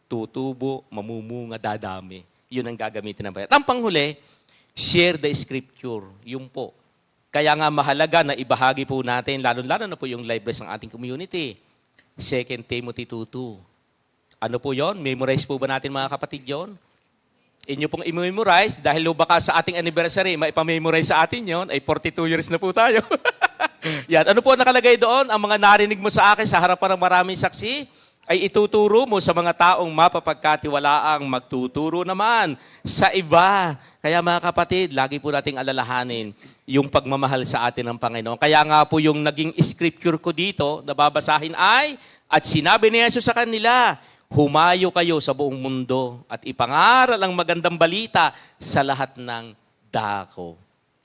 Tutubo, mamumunga, dadami. Yun ang gagamitin ng bayan. At ang panghuli, share the scripture. Yung po. Kaya nga mahalaga na ibahagi po natin, lalo-lalo na po yung libraries ng ating community. 2 Timothy 2:2. Ano po yon? Memorize po ba natin mga kapatid yon? Inyo pong i-memorize, dahil baka sa ating anniversary, maipamemorize sa atin yon, ay 42 years na po tayo. Yan. Ano po nakalagay doon? Ang mga narinig mo sa akin sa harapan ng maraming saksi, ay ituturo mo sa mga taong mapapagkatiwalaang magtuturo naman sa iba. Kaya mga kapatid, lagi po nating alalahanin yung pagmamahal sa atin ng Panginoon. Kaya nga po yung naging scripture ko dito, nababasahin ay, at sinabi ni Jesus sa kanila, humayo kayo sa buong mundo at ipangaral ang magandang balita sa lahat ng dako.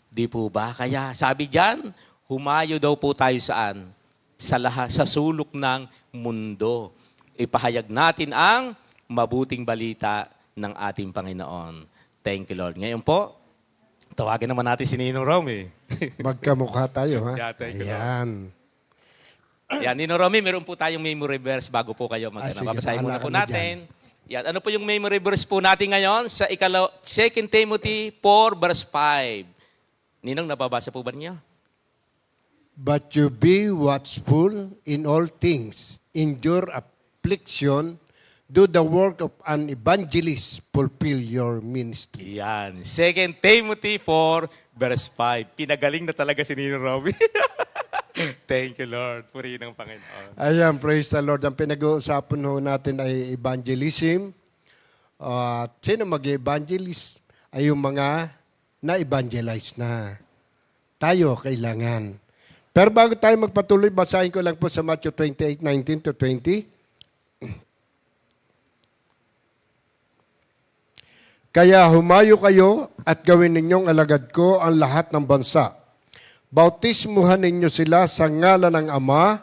Di po ba? Kaya sabi diyan, humayo daw po tayo saan? Sa sulok ng mundo. Ipahayag natin ang mabuting balita ng ating Panginoon. Thank you, Lord. Ngayon po, tawagin naman natin si Ninong Romy. Magkamukha tayo, ha? Yeah, thank you, Ayan. Yan, Ninong Romy, meron po tayong memory verse bago po kayo sige, babasahin muna bahala po ka na natin. Yan, ano po yung memory verse po natin ngayon? Sa 2 Timothy 4 verse 5. Ninong, nababasa po ba niyo? But you be watchful in all things, endure affliction, do the work of an evangelist, fulfill your ministry. Yan, 2 Timothy 4 verse 5. Pinagaling na talaga si Ninong Romy. Thank you, Lord. Purihin ng Panginoon. Ayan, praise the Lord. Ang pinag-uusapan ho natin ay evangelism. Sino mag-evangelist? Ay yung mga na-evangelize na. Tayo kailangan. Pero bago tayo magpatuloy, basahin ko lang po sa Matthew 28:19-20. Kaya humayo kayo at gawin ninyong alagad ko ang lahat ng bansa. Bautismuhan ninyo sila sa ngalan ng Ama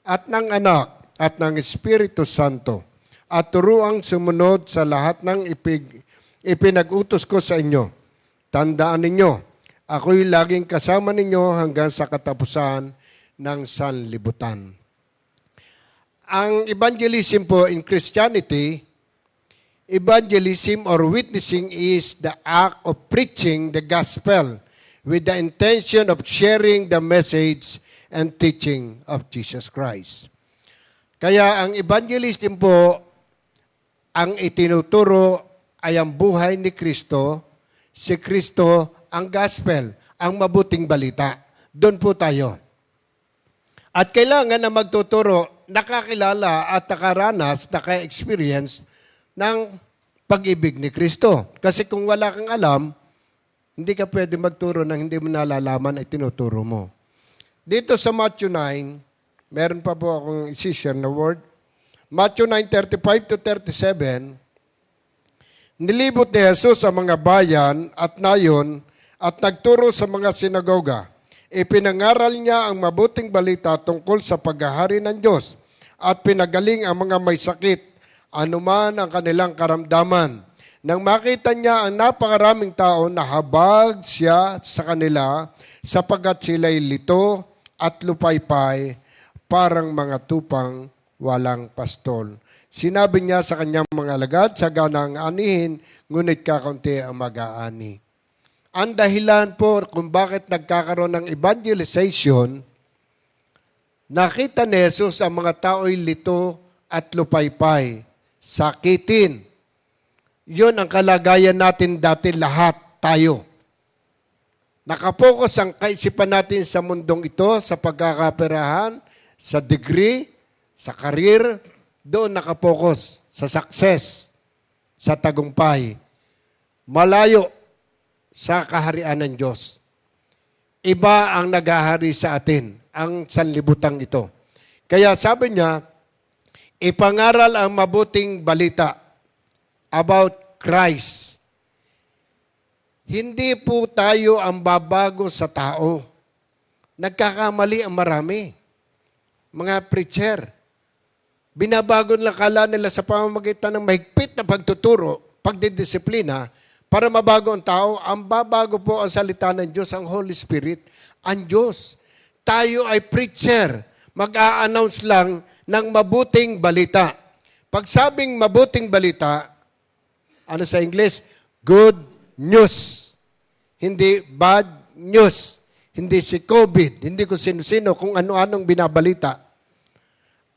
at ng Anak at ng Espiritu Santo at turuang sumunod sa lahat ng ipinag-utos ko sa inyo. Tandaan ninyo, ako'y laging kasama ninyo hanggang sa katapusan ng sanlibutan. Ang evangelism po in Christianity, evangelism or witnessing is the act of preaching the gospel with the intention of sharing the message and teaching of Jesus Christ. Kaya ang evangelism po, ang itinuturo ay ang buhay ni Kristo, si Kristo ang gospel, ang mabuting balita. Doon po tayo. At kailangan na magtuturo, nakakilala at nakaranas, naka-experience ng pag-ibig ni Kristo. Kasi kung wala kang alam, hindi ka pwede magturo nang hindi mo nalalaman ay tinuturo mo. Dito sa Matthew 9, meron pa po akong isi-share na word. Matthew 9:35-37, nilibot ni Jesus ang mga bayan at nayon at nagturo sa mga sinagoga. Ipinangaral niya ang mabuting balita tungkol sa paghahari ng Diyos at pinagaling ang mga may sakit, anuman ang kanilang karamdaman. Nang makita niya ang napakaraming tao, nahabag siya sa kanila sapagkat sila'y lito at lupaypay, parang mga tupang walang pastol. Sinabi niya sa kanyang mga alagad, sagana ang anihin, ngunit kakaunti ang mag-aani. Ang dahilan po kung bakit nagkakaroon ng evangelization, Nakita ni Jesus ang mga tao'y lito at lupaypay. Sakitin. Yun ang kalagayan natin dati lahat, tayo. Nakapokus ang kaisipan natin sa mundong ito, sa pagkakaperahan, sa degree, sa career, doon nakapokus, sa success, sa tagumpay. Malayo sa kaharian ng Diyos. Iba ang naghahari sa atin, ang sanlibutang ito. Kaya sabi niya, ipangaral ang mabuting balita about Christ. Hindi po tayo ang babago sa tao. Nagkakamali ang marami. Mga preacher, binabago nila kala nila sa pamamagitan ng mahigpit na pagtuturo, pagdidisiplina, para mabago ang tao. Ang babago po ang salita ng Diyos, ang Holy Spirit, ang Diyos. Tayo ay preacher. Mag-a-announce lang ng mabuting balita. Pag sabing mabuting balita, ano sa English? Good news. Hindi bad news. Hindi si COVID. Hindi kung sino-sino, kung ano-anong binabalita.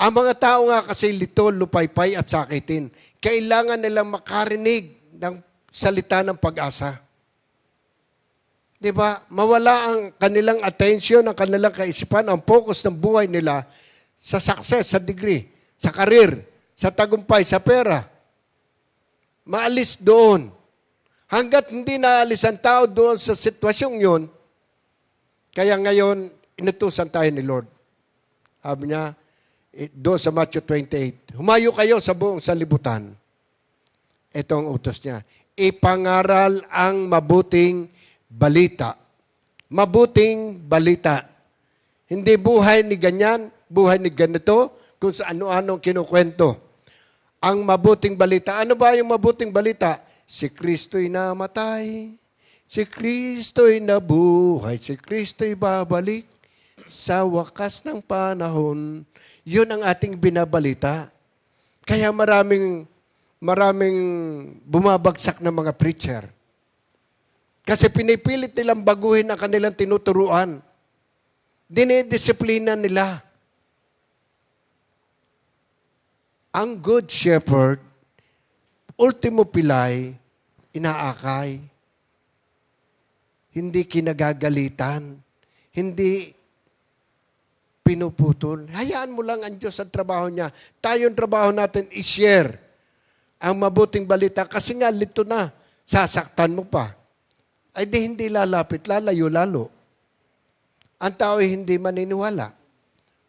Ang mga tao nga kasi lito, lupaypay at sakitin. Kailangan nilang makarinig ng salita ng pag-asa. Di ba? Mawala ang kanilang attention, ang kanilang kaisipan, ang focus ng buhay nila sa success, sa degree, sa career, sa tagumpay, sa pera. Maalis doon. Hanggat hindi naalis ang tao doon sa sitwasyong yun, kaya ngayon, inutusan tayo ni Lord. Sabi niya, doon sa Matthew 28, humayo kayo sa buong sanlibutan. Ito ang utos niya. Ipangaral ang mabuting balita. Mabuting balita. Hindi buhay ni ganyan, buhay ni ganito, kung sa ano-anong kinukwento. Ang mabuting balita. Ano ba yung mabuting balita? Si Kristo'y namatay, si Kristo'y nabuhay, si Kristo'y babalik sa wakas ng panahon. Yun ang ating binabalita. Kaya maraming bumabagsak na mga preacher. Kasi pinipilit nilang baguhin ang kanilang tinuturuan. Dinidisiplina nila. Ang good shepherd, ultimo pilay, inaakay. Hindi kinagagalitan. Hindi pinuputol. Hayaan mo lang ang Diyos sa trabaho niya. Tayong trabaho natin i-share ang mabuting balita, kasi nga, lito na, sasaktan mo pa. Ay di hindi lalapit, lalayo lalo. Ang tao ay hindi maniniwala.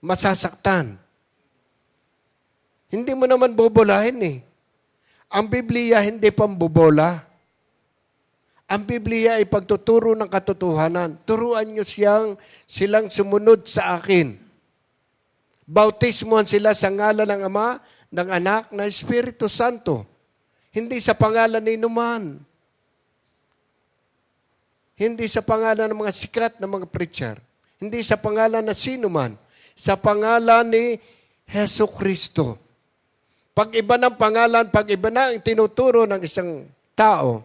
Masasaktan. Hindi mo naman bubolahin eh. Ang Biblia hindi pambobola. Ang Biblia ay pagtuturo ng katotohanan. Turuan nyo silang sumunod sa akin. Bautismuhan sila sa ngalan ng Ama, ng Anak, ng Espiritu Santo. Hindi sa pangalan ni Numan. Hindi sa pangalan ng mga sikat na mga preacher. Hindi sa pangalan na sino man. Sa pangalan ni Heso Kristo. Pag iba ng pangalan, pag iba na ang tinuturo ng isang tao,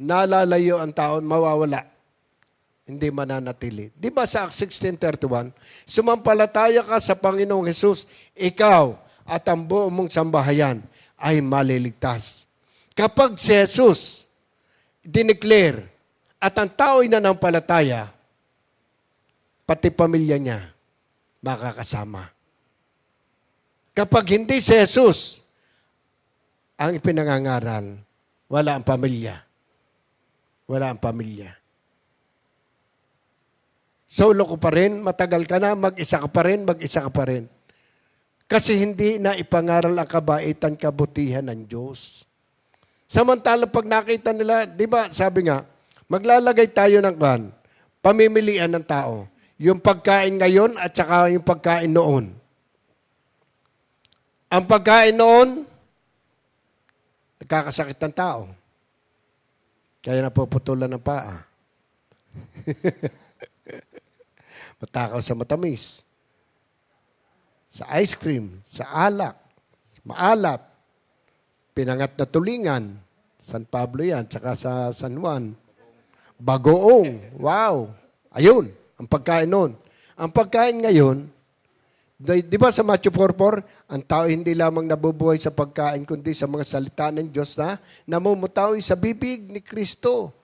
nalalayo ang tao, mawawala. Hindi mananatili. Di ba sa Acts 16:31, sumampalataya ka sa Panginoong Hesus, ikaw at ang buong mong sambahayan ay maliligtas. Kapag si Jesus dineclare at ang tao'y nanampalataya, pati pamilya niya makakasama. Kapag hindi si Jesus ang ipinangangaral, wala ang pamilya. Wala ang pamilya. Solo ko pa rin, matagal ka na, mag-isa ka pa rin, mag-isa ka pa rin. Kasi hindi na ipangaral ang kabaitan, kabutihan ng Diyos. Samantala pag nakita nila, di ba, sabi nga, maglalagay tayo ng pamimilian ng tao. Yung pagkain ngayon at saka yung pagkain noon. Ang pagkain noon, nagkakasakit ng tao. Kaya napuputulan ng paa. Matakaw sa matamis. Sa ice cream, sa alak, maalat, pinangat na tulingan, San Pablo yan, tsaka sa San Juan, bagoong, wow, ayun, ang pagkain noon. Ang pagkain ngayon, Di ba sa Matthew 4:4, ang tao hindi lamang nabubuhay sa pagkain, kundi sa mga salita ng Diyos na namumutaw sa bibig ni Kristo.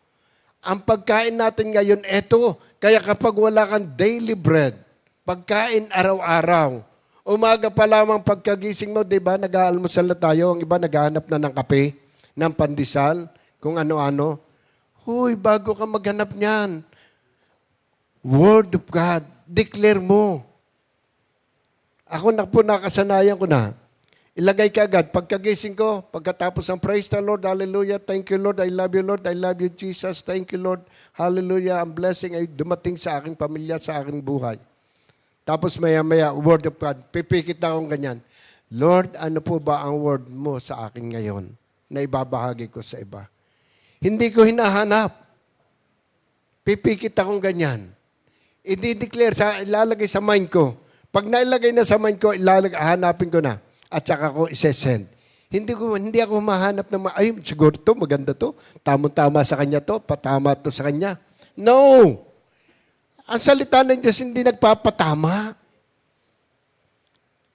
Ang pagkain natin ngayon, eto. Kaya kapag wala kang daily bread, pagkain araw-araw, umaga pa lamang pagkagising mo, di ba, nag-aalmusal na tayo, ang iba naghahanap na ng kape, ng pandesal, kung ano-ano. Huy, bago ka maghanap niyan, Word of God, declare mo. Ako na po nakasanayan ko na. Ilagay ka agad. Pagkagising ko, pagkatapos ng praise the Lord, hallelujah, thank you Lord, I love you Lord, I love you Jesus, thank you Lord, hallelujah, ang blessing ay dumating sa aking pamilya, sa aking buhay. Tapos maya-maya, word of God, pipikit na akong ganyan. Lord, ano po ba ang word mo sa akin ngayon na ibabahagi ko sa iba? Hindi ko hinahanap. Pipikit akong ganyan. I-declare, ilalagay sa mind ko. Pag nailagay na sa mind ko, hanapin ko na. At saka ko isesend. Hindi ako mahanap ng, ay, siguro to, maganda to. Tama-tama sa kanya to, patama to sa kanya. No! Ang salita ng Diyos hindi nagpapatama.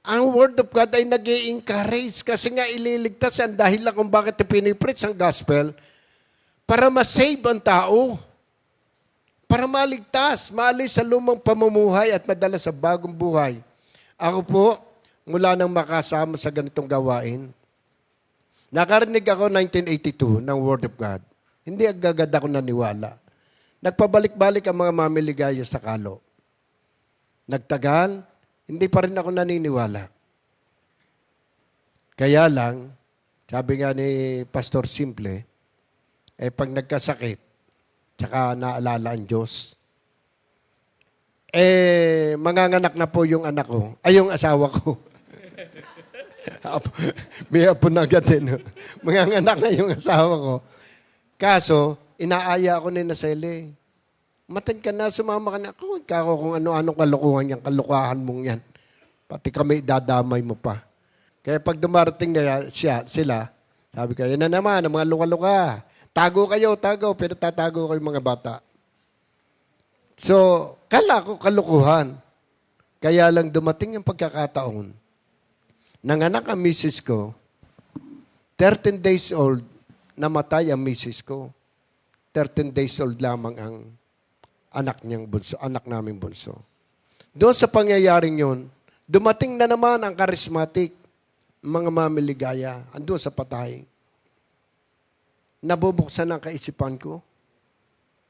Ang Word of God ay nag-i-encourage kasi nga ililigtas yan dahil lang kung bakit pinipreach ang gospel para ma-save ang tao. Para maligtas, maalis sa lumang pamumuhay at madala sa bagong buhay. Ako po, mula nang makasama sa ganitong gawain, nakarinig ako 1982 ng Word of God. Hindi agad ako naniwala. Nagpabalik-balik ang mga mamiligaya sa kalo. Nagtagal, hindi pa rin ako naniniwala. Kaya lang, sabi nga ni Pastor Simple, pag nagkasakit, tsaka naalala ang Diyos, manganganak na po yung anak ko, ay yung asawa ko. May apo na agad din. Manganganak na yung asawa ko. Kaso, inaaya ako ni Nasele. Matan ka na, sumama ka na. Ako kung ano-anong kalokohan yan, kalokohan mong yan. Pati kami dadamay mo pa. Kaya pag dumarating na sila, sabi ko, yan na naman, ang mga luka-luka. Tago kayo, pero tatago kayo mga bata. So, kala ko kalukuhan. Kaya lang dumating yung pagkakataon. Nanganak ang misis ko, 13 days old, namatay ang misis ko. 13 days old lamang ang anak niyang bunso, anak naming bunso. Doon sa pangyayaring yun, dumating na naman ang charismatic, mga mamiligaya, andun sa patay. Nabubuksan ang kaisipan ko.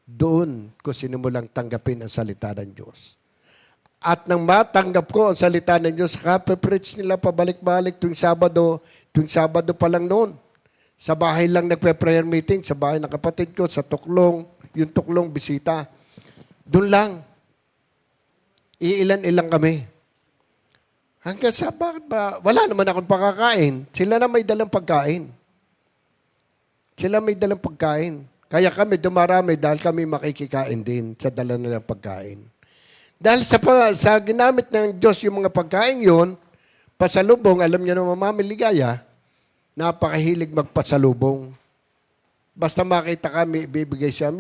Doon ko sinimulang tanggapin ang salita ng Diyos. At nang matanggap ko ang salita ng Diyos, preach nila pabalik-balik tuwing Sabado pa lang noon. Sa bahay lang nagpe-prayer meeting, sa bahay ng kapatid ko, sa tuklong, yung tuklong bisita. Doon lang. Iilan-ilan kami. Hanggang sa, bakit ba? Wala naman akong pakakain. Sila na may dalang pagkain. Kaya kami dumarami dahil kami makikikain din sa dala nilang pagkain. Dahil sa ginamit ng Diyos yung mga pagkain yun, pasalubong, alam niyo naman mamiligaya, napakahilig magpasalubong. Basta makita kami, ibibigay siya.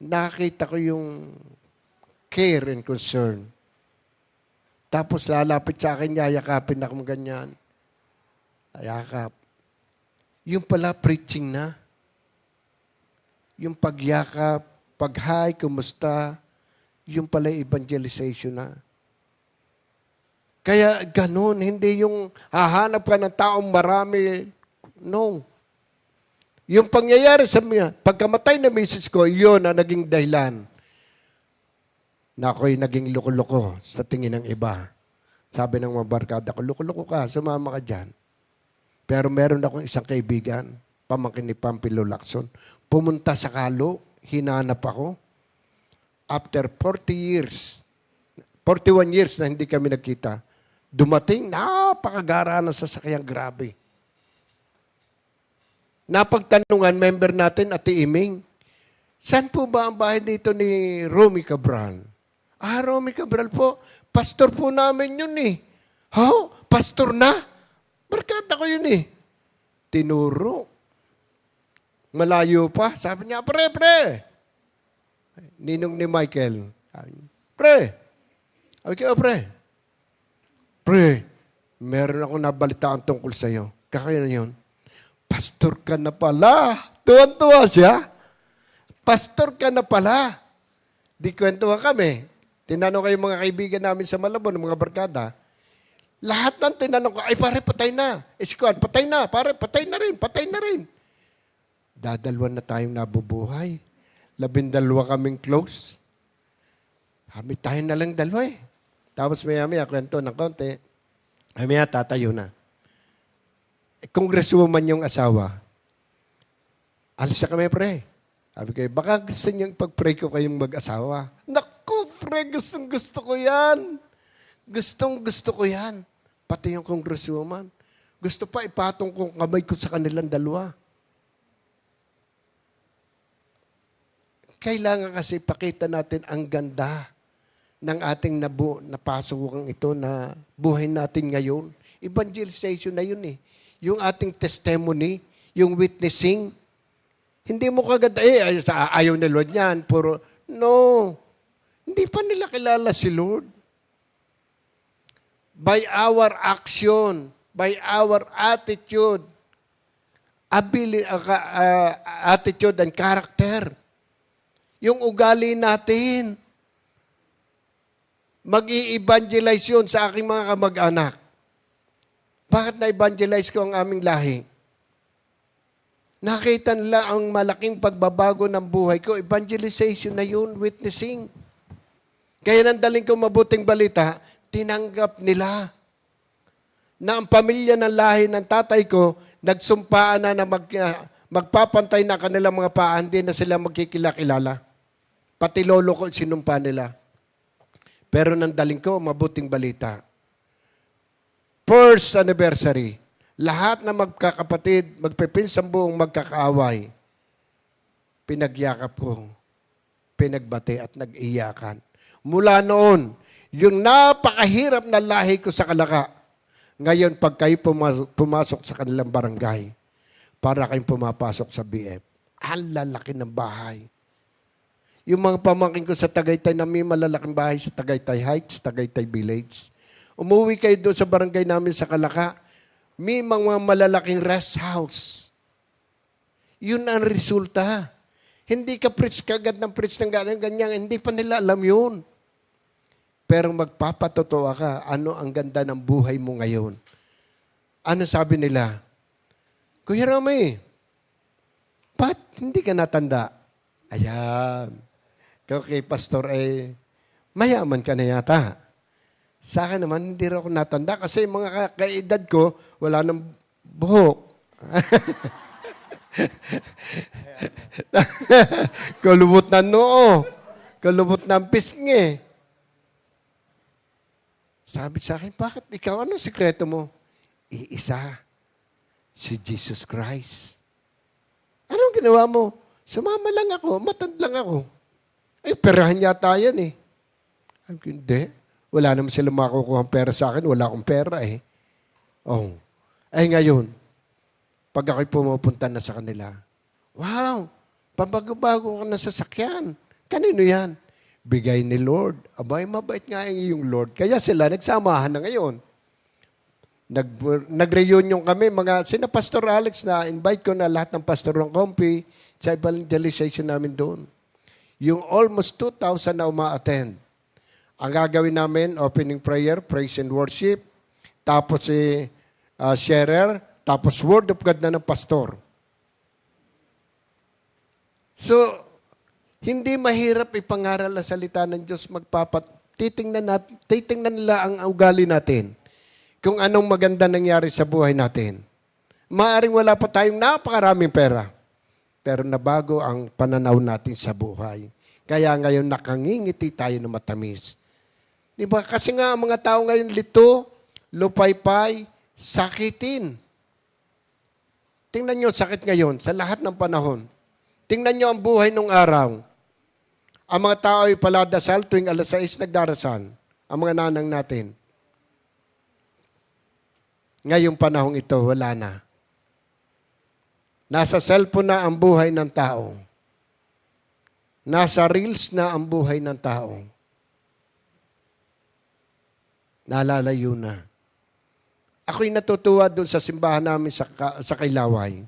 Nakita ko yung care and concern. Tapos lalapit sa akin, yayakapin akong ganyan. Ayakap. Yung pala preaching na. Yung pagyakap, pag-hi, kumusta, yung pala evangelization na. Kaya ganun, hindi yung hahanap ka ng taong marami. No. Yung pangyayari sa pagkamatay na misis ko, yun ang naging dahilan na ako'y naging loko-loko sa tingin ng iba. Sabi ng mga barkada ko, loko-loko ka, sumama ka dyan. Pero meron akong isang kaibigan, pamangkin ni Pampilo Lacson, pumunta sa Kalo, hinanap ako. After 41 years na hindi kami nagkita, dumating, napakagara ng sasakyang grabe. Napagtanungan, member natin, Ate Iming, saan po ba ang bahay dito ni Romy Cabral? Romy Cabral po, pastor po namin yun eh. Pastor na? Barkada ko yun eh. Tinuro. Malayo pa. Sabi niya, pre. Ninong ni Michael. Pre, Okay, pre. Pre, meron ako nabalitaan tungkol sa'yo. Kakayanan yun. Pastor ka na pala. Tuwan-tuwa siya. Pastor ka na pala. Di kwentuhan kami. Tinanong kayo mga kaibigan namin sa Malabon, mga barkada. Lahat ng tinanong ko, ay pare, patay na. Iskwan, patay na. Pare, patay na rin. Patay na rin. Dadalwan na tayong nabubuhay. 12 kaming close. Kami tayo na lang dalawa eh. Tapos maya-maya, kwento ng konti. Maya tatayo na. Congresswoman yung asawa. Alis na kami, pre. Sabi ko, baka gusto niyong pag-pray ko kayong mag-asawa. Naku, pre, gustong-gusto ko yan. Gustong-gusto ko yan. Pati yung congresswoman. Gusto pa ipatong kong kamay ko sa kanilang dalawa. Kailangan kasi pakita natin ang ganda ng ating napasukang ito na buhay natin ngayon. Evangelization na yun eh. Yung ating testimony, yung witnessing. Hindi mo kagad, ayaw ni Lord yan. Puro, no. Hindi pa nila kilala si Lord. By our action, by our attitude, attitude and character. Yung ugali natin. Mag-i-evangelize yun sa aking mga kamag-anak. Bakit na-evangelize ko ang aming lahi? Nakita nila ang malaking pagbabago ng buhay ko. Evangelization na yun, witnessing. Kaya nang daling ko mabuting balita, tinanggap nila na ang pamilya ng lahi ng tatay ko, nagsumpaan na magpapantay na kanilang mga paa, hindi na sila magkikilala. Pati lolo ko, sinumpa nila. Pero nang daling ko, mabuting balita. First anniversary, lahat na magkakapatid, magpipinsang buong magkakaaway, pinagyakap ko, pinagbati at nag-iyakan. Mula noon, yung napakahirap na lahi ko sa Kalaka, ngayon pag kayo pumasok sa kanilang barangay, para kayong pumapasok sa BF, ang lalaki ng bahay. Yung mga pamangkin ko sa Tagaytay na may malalaking bahay sa Tagaytay Heights, Tagaytay Village. Umuwi kayo doon sa barangay namin sa Kalaka, may mga malalaking rest house. Yun ang resulta. Hindi ka preach kagad ng preach ng ganyan. Hindi pa nila alam yun. Pero magpapatotoo ka, ano ang ganda ng buhay mo ngayon. Ano sabi nila? Kuya Rami, ba't hindi ka natanda? Ayan. Okay, pastor, mayaman ka na yata. Sa akin naman, hindi rin ako natanda kasi mga kaedad ko, wala nang buhok. Kalubot na noo. Kalubot na pisngi. Sabi sa akin, bakit ikaw? Anong sikreto mo? Iisa. Si Jesus Christ. Anong ginawa mo? Sumama lang ako. Matand lang ako. Perahan yata yan eh. Hindi. Wala naman sila makukuha ang pera sa akin. Wala akong pera eh. Oh. Ngayon, pag ako'y pumupunta na sa kanila, wow, pabago-bago ka na sa sakyan. Kanino yan? Bigay ni Lord. Abay, mabait nga yung Lord. Kaya sila nagsamahan na ngayon. Nag-reunion kami, sina Pastor Alex na invite ko na lahat ng pastor ng Kompi sa evangelization namin doon. Yung almost 2,000 na uma-attend. Ang gagawin namin, opening prayer, praise and worship, tapos sharer, tapos word of God na ng pastor. So, hindi mahirap ipangaral ang salita ng Diyos titingnan nila ang ugali natin. Kung anong maganda nangyari sa buhay natin. Maaring wala pa tayong napakaraming pera. Pero nabago ang pananaw natin sa buhay. Kaya ngayon nakangingiti tayo na matamis. Di ba? Kasi nga ang mga tao ngayon lito, lupaypay, sakitin. Tingnan nyo sakit ngayon sa lahat ng panahon. Tingnan nyo ang buhay nung araw. Ang mga tao ay paladasal tuwing alas 6 nagdarasal. Ang mga nanang natin. Ngayong panahong ito, wala na. Nasa cellphone na ang buhay ng tao. Nasa reels na ang buhay ng tao. Nalalayo na. Ako'y natutuwa doon sa simbahan namin sa Kailaway.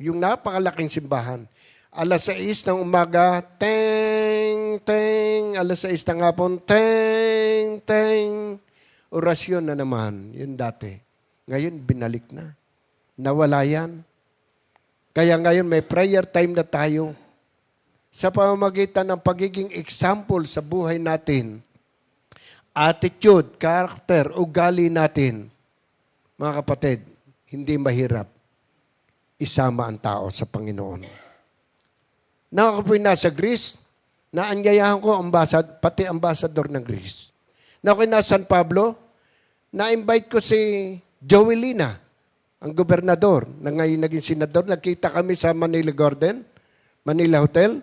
Yung napakalaking simbahan. Alas 6 ng umaga, teng, teng. Alas 6 ng hapon, teng, teng. Orasyon na naman. Yun dati. Ngayon, binalik na. Nawala yan. Kaya ngayon, may prayer time na tayo. Sa pamamagitan ng pagiging example sa buhay natin, attitude, character, ugali natin, mga kapatid, hindi mahirap isama ang tao sa Panginoon. Na ako po'y nasa Greece, naanyayahan ko pati ambassador ng Greece. Na ako'y nasa San Pablo, na-invite ko si Joelina, ang gobernador, na ngayon naging senador. Nagkita kami sa Manila Garden, Manila Hotel.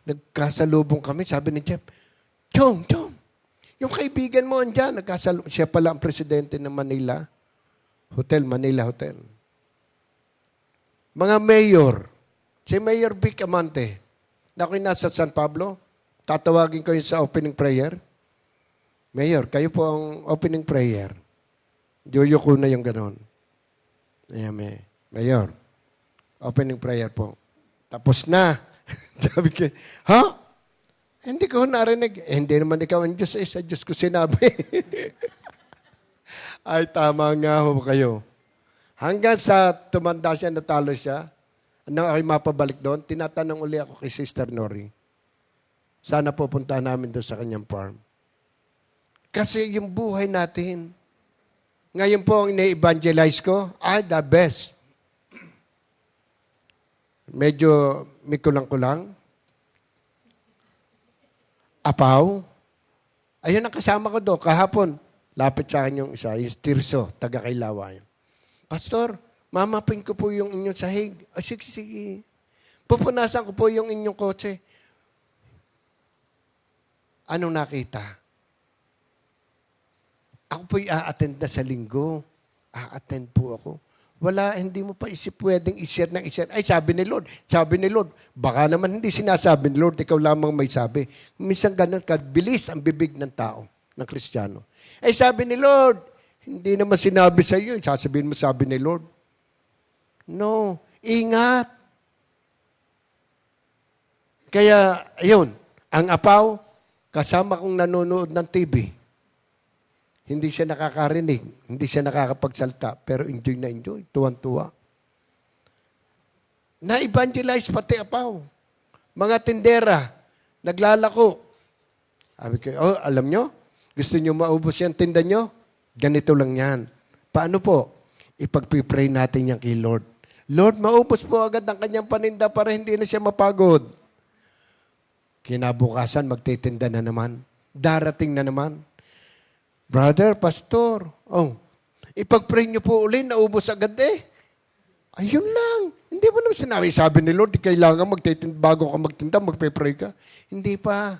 Nagkasalubong kami, sabi ni Jeff, Chong, yung kaibigan mo andyan, siya pala ang presidente ng Manila Hotel. Mga mayor, si Mayor Vic Amante, na ako'y nasa San Pablo, tatawagin ko yun sa opening prayer. Mayor, kayo po ang opening prayer. Joyo ko na yung ganon. Ayan, Mayor, opening prayer po. Tapos na. Sabi ko, ha? Hindi ko narinig. Hindi naman ikaw ang Diyos. Sa Diyos ko sinabi. Ay, tama nga ho kayo. Hanggang sa tumanda siya, natalo siya, nang ako'y mapabalik doon, tinatanong uli ako kay Sister Nori. Sana pupunta namin doon sa kanyang farm. Kasi yung buhay natin, ngayon po ang ina-evangelize ko, the best. Medyo may kulang-kulang. Apaw. Ayun ang kasama ko doon. Kahapon, lapit sa akin yung isa, yung Tirso, taga-Kailaway. Pastor, mamapin ko po yung inyong sahig. Sige. Pupunasan ko po yung inyong kotse. Anong nakita? Ako po'y a-attend na sa linggo. A-attend po ako. Wala, hindi mo pa isip pwedeng i-share ng i-share. Ay, sabi ni Lord, baka naman hindi sinasabi ni Lord, ikaw lamang may sabi. Minsan ganun, bilis ang bibig ng tao, ng Kristiyano. Ay, sabi ni Lord, hindi naman sinabi sa iyo, sasabihin mo sabi ni Lord. No, ingat. Kaya, ayun, ang apaw, kasama kong nanonood ng TV. Hindi siya nakakarinig, hindi siya nakakapagsalta, pero enjoy na enjoy, tuwan-tuwa. Na-evangelize pati apaw. Mga tindera, naglalako. Sabi ko, alam nyo, gusto nyo maubos yung tinda nyo? Ganito lang yan. Paano po? Ipagpipray natin yan kay Lord. Lord, maubos po agad ang kanyang paninda para hindi na siya mapagod. Kinabukasan, magtitinda na naman. Darating na naman. Brother, pastor, ipag-pray nyo po uli, naubos agad eh. Ayun lang. Hindi mo naman sinabi, sabi ni Lord, di kailangan bago ka magtinda, magpe-pray ka. Hindi pa.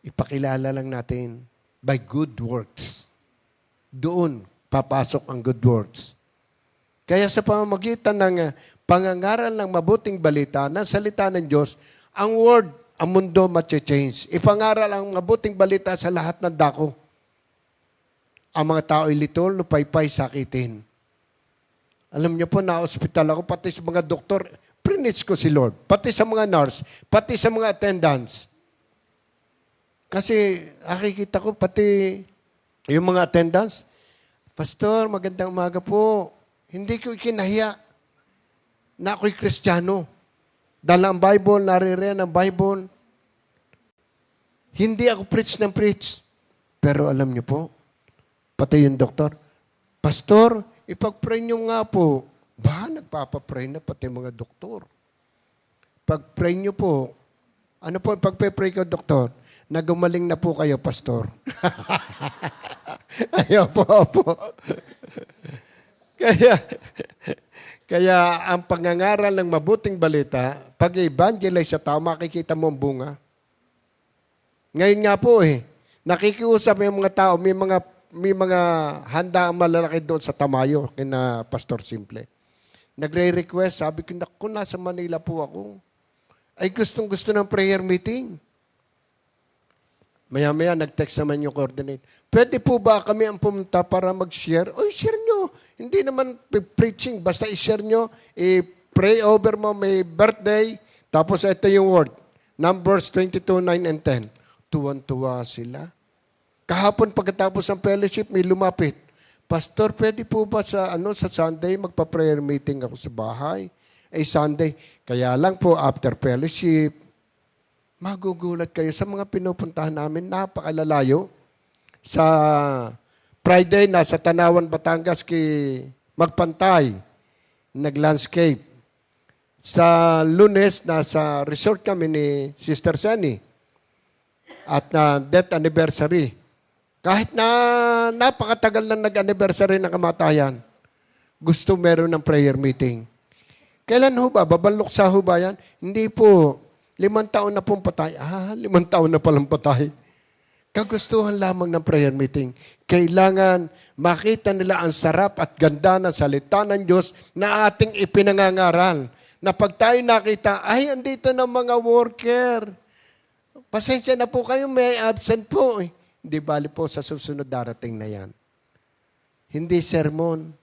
Ipakilala lang natin by good works. Doon, papasok ang good works. Kaya sa pamamagitan ng pangangaral ng mabuting balita, ng salita ng Diyos, ang word, ang mundo mache-change. Ipangaral ang mabuting balita sa lahat ng dako. Ang mga tao'y litol, lupaypay, sakitin. Alam niyo po, na-hospital ako, pati sa mga doktor, prinits ko si Lord. Pati sa mga nurse, pati sa mga attendants. Kasi, nakikita ko, pati yung mga attendants, Pastor, magandang umaga po. Hindi ko ikinahiya na ako'y Kristiyano. Dala ang Bible, naririyan ang Bible. Hindi ako preach ng preach. Pero alam niyo po, pati yung doktor, Pastor, ipag-pray niyo nga po. Nagpapapray na pati mga doktor. Pag-pray niyo po, ano po pag-pray ko, doktor? Nagumaling na po kayo, Pastor. Ayaw po. Kaya ang pangangaral ng mabuting balita, pag evangelize sa tao, makikita mo ang bunga. Ngayon nga po nakikiusap yung mga tao, may mga handa ang malalaki doon sa Tamayo, kina Pastor Simple. Nagre-request, sabi ko, naku, nasa Manila po ako. Ay gustong-gusto ng prayer meeting. Maya-maya, nag-text naman yung coordinate. Pwede po ba kami ang pumunta para mag-share? O, share nyo. Hindi naman preaching. Basta i-share nyo. I-pray over mo. May birthday. Tapos ito yung word. Numbers 22, 9 and 10. Tuwan-tuwa sila. Kahapon pagkatapos ng fellowship, may lumapit. Pastor, pwede po ba sa Sunday magpa-prayer meeting ako sa bahay? Sunday. Kaya lang po, after fellowship, magugulat kayo sa mga pinupuntahan namin, napakalalayo. Sa Friday, nasa Tanawan, Batangas, Magpantay, nag-landscape. Sa Lunes, nasa resort kami ni Sister Sunny at death anniversary. Kahit na napakatagal na nag-anniversary ng kamatayan, gusto meron ng prayer meeting. Kailan ho ba? Babaluksa ho ba yan? Hindi po. 5 taon na pong patay. 5 taon na palang patay. Kagustuhan lamang ng prayer meeting. Kailangan makita nila ang sarap at ganda ng salita ng Diyos na ating ipinangangaral. Na pag tayo nakita, ay, andito ng mga worker. Pasensya na po kayo, may absent po. Hindi bali po sa susunod darating na yan. Hindi sermon,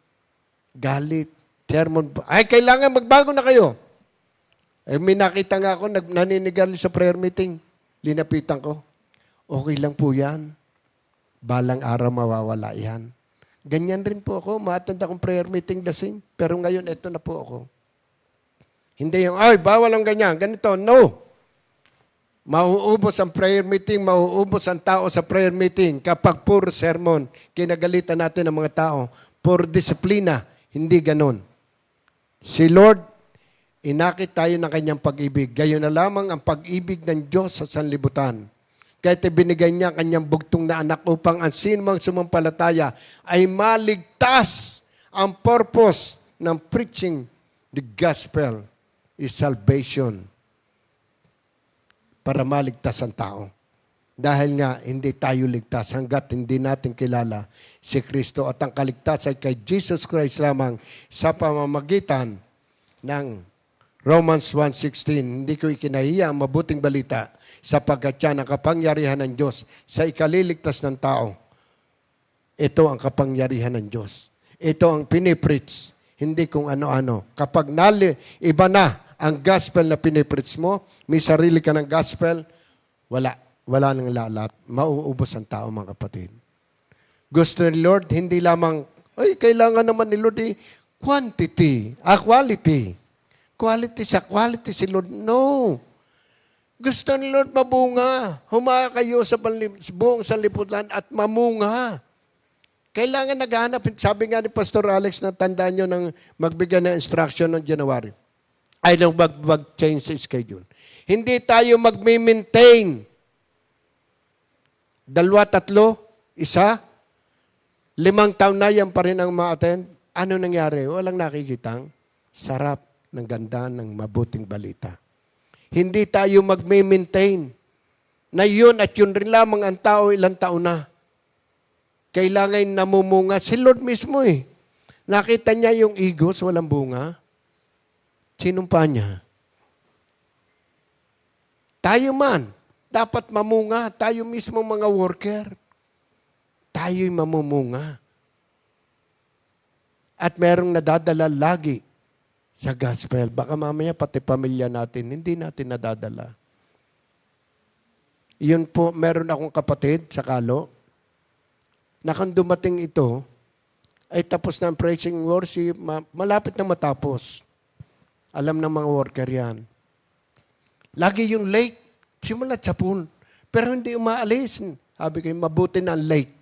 galit, sermon. Ay, kailangan magbago na kayo. May nakita nga ako, naninigal sa prayer meeting. Linapitan ko. Okay lang po yan. Balang araw mawawala yan. Ganyan rin po ako. Ma-attend akong prayer meeting lasing. Pero ngayon, eto na po ako. Hindi yung, ay, bawal ang ganyan. Ganito, no. Mauubos ang prayer meeting, mauubos ang tao sa prayer meeting kapag puro sermon. Kinagalitan natin ang mga tao. Puro disiplina. Hindi ganon. Si Lord, inakit tayo ng kanyang pag-ibig. Gayon na lamang ang pag-ibig ng Diyos sa sanlibutan. Kahit ibinigay niya ang kanyang bugtong na anak upang ang sinumang sumampalataya ay maligtas. Ang purpose ng preaching the gospel is salvation. Para maligtas ang tao. Dahil nga, hindi tayo ligtas hanggat hindi natin kilala si Kristo. At ang kaligtasan kay Jesus Christ lamang sa pamamagitan ng Romans 1:16. Hindi ko ikinahiya ang mabuting balita sapagkat yan ang kapangyarihan ng Diyos sa ikaliligtas ng tao. Ito ang kapangyarihan ng Diyos. Ito ang pinipreach. Hindi kung ano-ano. Kapag iba na ang gospel na pinipreach mo, may sarili ka ng gospel, wala nang lalat. Mauubos ang tao, mga kapatid. Gusto ni Lord, hindi lamang, kailangan naman ni Lord quantity, quality. Quality sa quality si Lord. No. Gusto ni Lord mabunga. Humaka kayo sa buong sanlibutan at mamunga. Kailangan naghahanap. Sabi nga ni Pastor Alex na tandaan nyo nang magbigay ng instruction ng January. Ay nang mag-change sa schedule. Hindi tayo mag-maintain. 2, 3, 1. 5 taon na yan pa rin ang ma-attend. Ano nangyari? Walang nakikitang sarap ng ganda ng mabuting balita. Hindi tayo mag-maintain na yun at yun rin lamang ang tao ilang taon na. Kailangan namumunga. Si Lord mismo Nakita niya yung igos, walang bunga. Sinumpa niya. Tayo man, dapat mamunga. Tayo mismo mga worker. Tayo'y mamumunga. At merong nadadala lagi sa gospel. Baka mamaya pati pamilya natin, hindi natin nadadala. Yun po, meron akong kapatid sa Kalo. Na kung dumating ito, ay tapos na ang praising worship, malapit na matapos. Alam ng mga worker yan. Lagi yung late, simulat sa pool. Pero hindi umaalis. Sabi ko, mabuti na late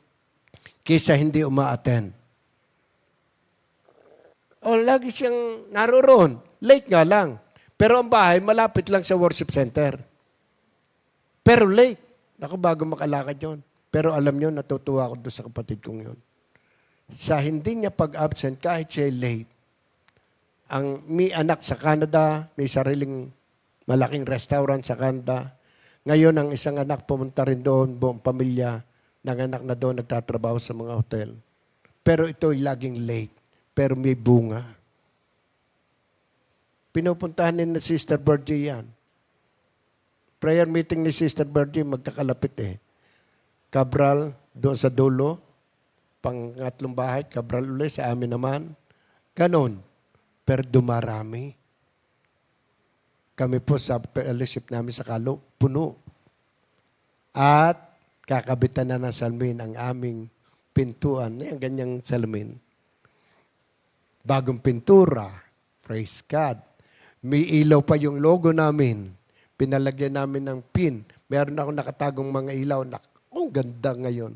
kaysa hindi uma-attend. O lagi siyang naroon. Late nga lang. Pero ang bahay, malapit lang sa worship center. Pero late. Ako, bago makalakad yun. Pero alam nyo, natutuwa ako doon sa kapatid kong yun. Sa hindi niya pag-absent, kahit siya late, may anak sa Canada, may sariling malaking restaurant sa Canada. Ngayon, ang isang anak pumunta rin doon, buong pamilya, nanganak na doon, nagtatrabaho sa mga hotel. Pero ito'y laging late. Pero may bunga. Pinupuntahan ni Sister Bergie yan. Prayer meeting ni Sister Bergie, magkakalapit Cabral, doon sa dulo. Pangatlong bahay, Cabral ulit, sa amin naman. Ganon. Pero dumarami. Kami po sa fellowship namin sa Kalo, puno. At kakabitan na ng salamin ang aming pintuan. Yung ganyang salamin. Bagong pintura. Praise God. May ilaw pa yung logo namin. Pinalagyan namin ng pin. Meron ako nakatagong mga ilaw. Ang ganda ngayon.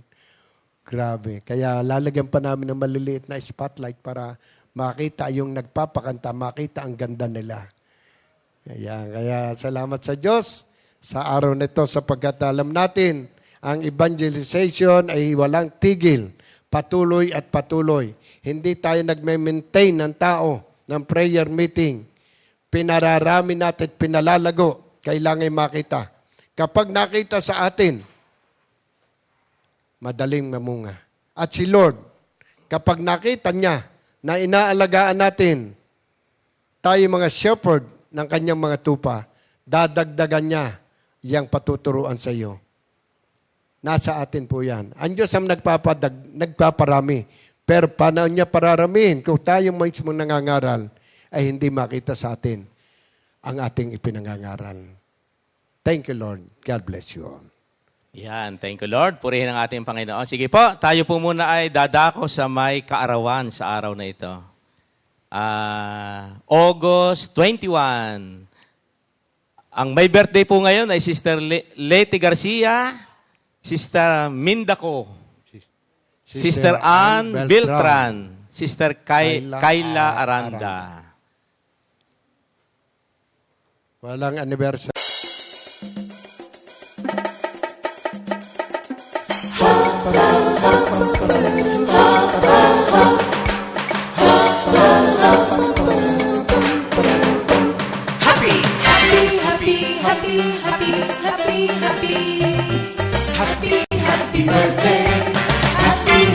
Grabe. Kaya lalagyan pa namin ng maliliit na spotlight para makita yung nagpapakanta, makita ang ganda nila. Kaya salamat sa Diyos sa araw nito sapagkat alam natin ang evangelization ay walang tigil. Patuloy at patuloy. Hindi tayo nagme-maintain ng tao ng prayer meeting. Pinararami natin, pinalalago. Kailangan makita. Kapag nakita sa atin, madaling mamunga. At si Lord, kapag nakita niya na inaalagaan natin, tayo mga shepherd ng kanyang mga tupa, dadagdagan niya yang patuturuan sa iyo. Nasa atin po yan. Ang Diyos ang nagpaparami. Pero paano niya pararamihin kung tayo mismo nangangaral ay hindi makita sa atin ang ating ipinangangaral. Thank you, Lord. God bless you all. Yan, thank you Lord. Purihin ang ating Panginoon. Sige po, tayo po muna ay dadako sa may kaarawan sa araw na ito. August 21. Ang may birthday po ngayon ay Sister Leti Garcia, Sister Mindaco, Sister Ann Beltran, Sister Kayla Aranda. Walang anniversary. Happy birthday,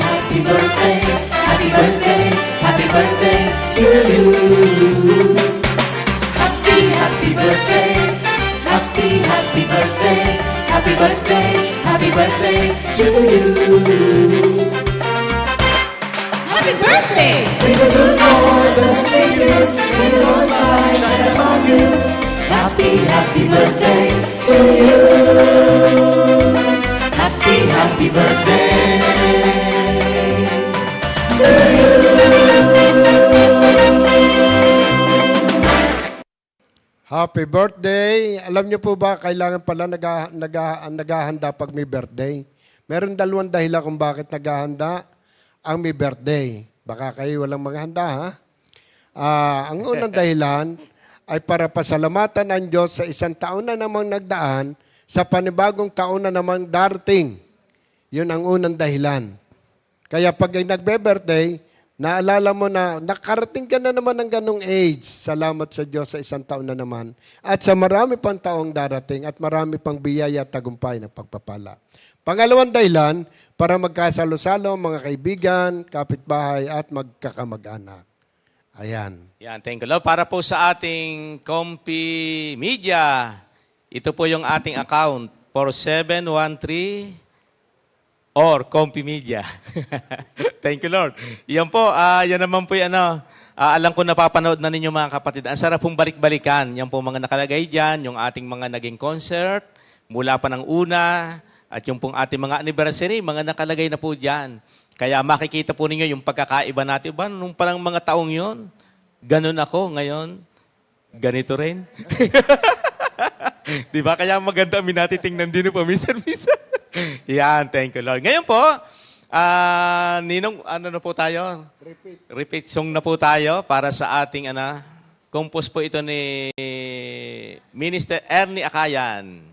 happy birthday, happy birthday, happy birthday to you. Happy birthday, happy birthday, happy birthday, happy birthday to you. Happy birthday! May the good Lord doesn't leave you, may the Lord's light shine upon you. Happy birthday to you. Happy birthday to you. Happy birthday. Alam niyo po ba, kailangan pala naghahanda pag may birthday. Meron dalawang dahilan kung bakit naghahanda ang may birthday. Baka kayo walang maghanda, ha? Ang unang dahilan ay para pasalamatan ng Diyos sa isang taon na namang nagdaan, sa panibagong taon na namang darating. Yun ang unang dahilan. Kaya pag nagbe-birthday, naalala mo na nakarating ka na naman ng ganong age. Salamat sa Diyos sa isang taon na naman. At sa marami pang taong darating at marami pang biyaya at tagumpay ng pagpapala. Pangalawang dahilan, para magkasalo-salo mga kaibigan, kapitbahay at magkakamag-anak. Ayan. Yan, thank you Lord. Para po sa ating Compi Media, ito po yung ating account, 4713 or Compi Media. Thank you, Lord. Yan po, yan naman po yung alam ko napapanood na ninyo mga kapatid. Ang sarap pong balik-balikan. Yan po mga nakalagay dyan, yung ating mga naging concert, mula pa ng una, at yung pong ating mga anniversary, mga nakalagay na po dyan. Kaya makikita po ninyo yung pagkakaiba natin. Ba, nung parang mga taong yon, ganun ako ngayon, ganito rin. Di ba? Kaya maganda amin natin tingnan din po, minsan-minsan. Yan, thank you, Lord. Ngayon po, Ninong, ano na po tayo? Repeat song na po tayo para sa ating, compose po ito ni Minister Ernie Akayan.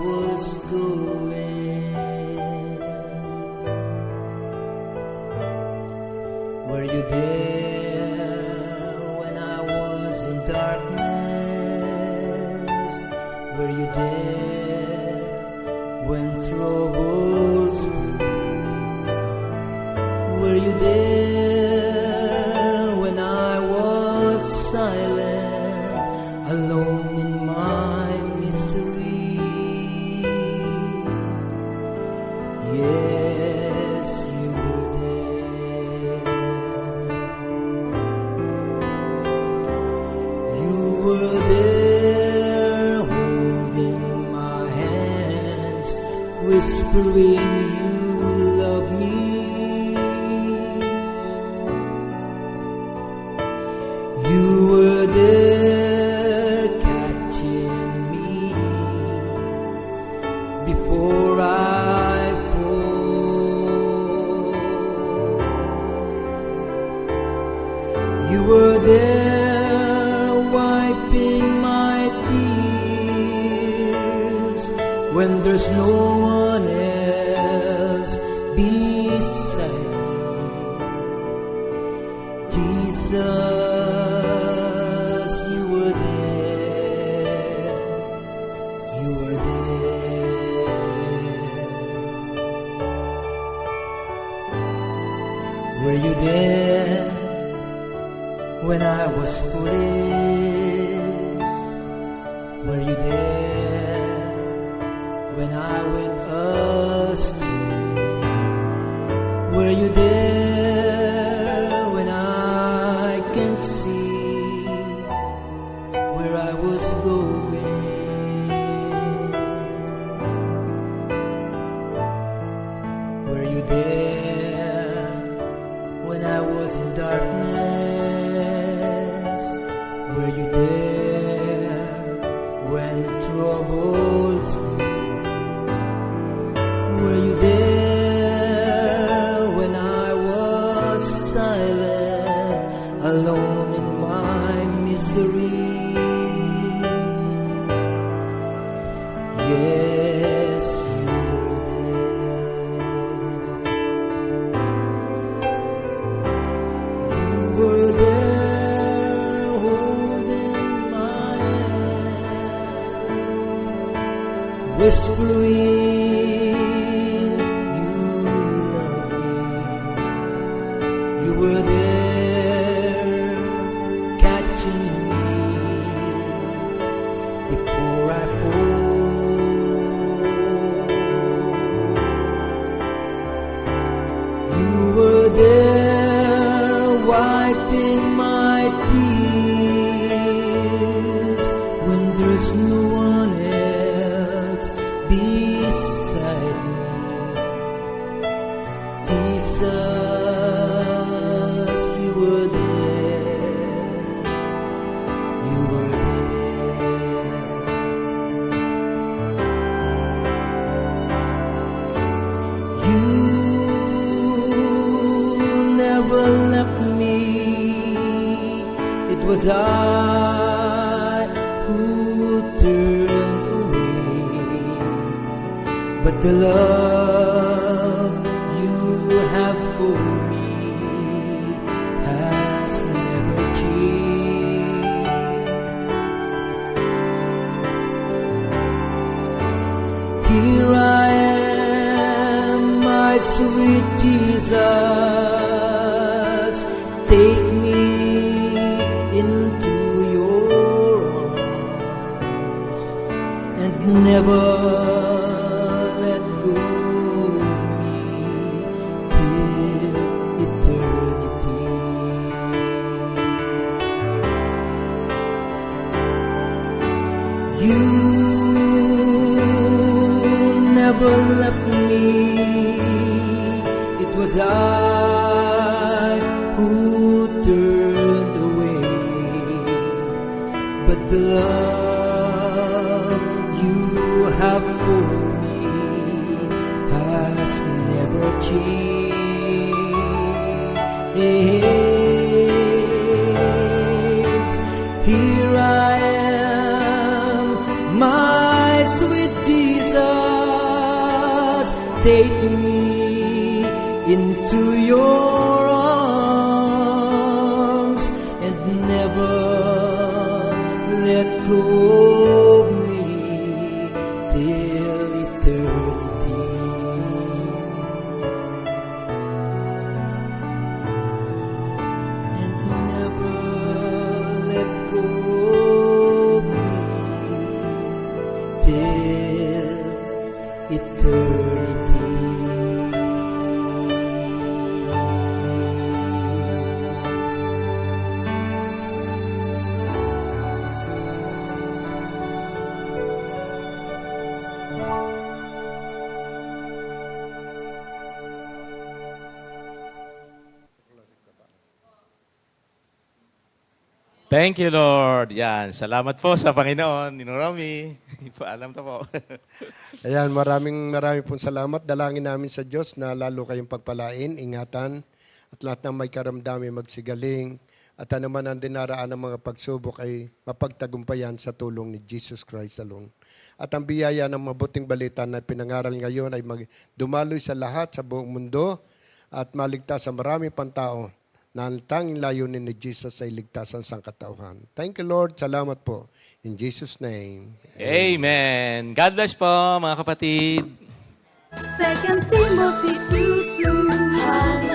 was going. Were you there when I was in darkness? Were you there when troubles grew? Were you there when I was silent, alone in my misery? Yes, you were there. You were there holding my hands, whispering you love me. You were there catching me before I fall. You were there wiping my tears when there's no one else beside me. Jesus, you were there. You were there. Were you there when I was foolish? Were you there when I went astray? Were you there when I can't see where I was going? Were you there when I was in darkness? Were you there when troubles grew? Were you there when I was silent, alone in my misery? Yes, you were there. You were there holding my hand, whispering you love me. You were there catching me before I fall. You were there wiping my tears when there's no one else beside me. Jesus, you were there. You were there. You never left me. It was I who turned away, but the love you have for me has never changed. Here I am, my sweet Jesus, take me into your arms and never let go of me till eternity. You never left me. It was I who turned away, but the love you have for me has never changed. Here I am, my sweet Jesus. take me into your arms and never let go of me till eternity. And never let go of me till eternity. Thank you, Lord. Yan. Salamat po sa Panginoon. Ninong Romy. Paalam to po. Ayan, maraming pong salamat. Dalangin namin sa Diyos na lalo kayong pagpalain, ingatan, at lahat ng may karamdami magsigaling, at anuman ang dinaraan ng mga pagsubok ay mapagtagumpayan sa tulong ni Jesus Christ alone. At ang biyaya ng mabuting balita na pinangaral ngayon ay dumaloy sa lahat sa buong mundo at maligtas sa marami pang tao na ang tanging layunin ni Jesus ay ligtasan sa sangkatauhan. Thank you, Lord. Salamat po. In Jesus' name. Amen. God bless po, mga kapatid. 2 Timothy 2:2.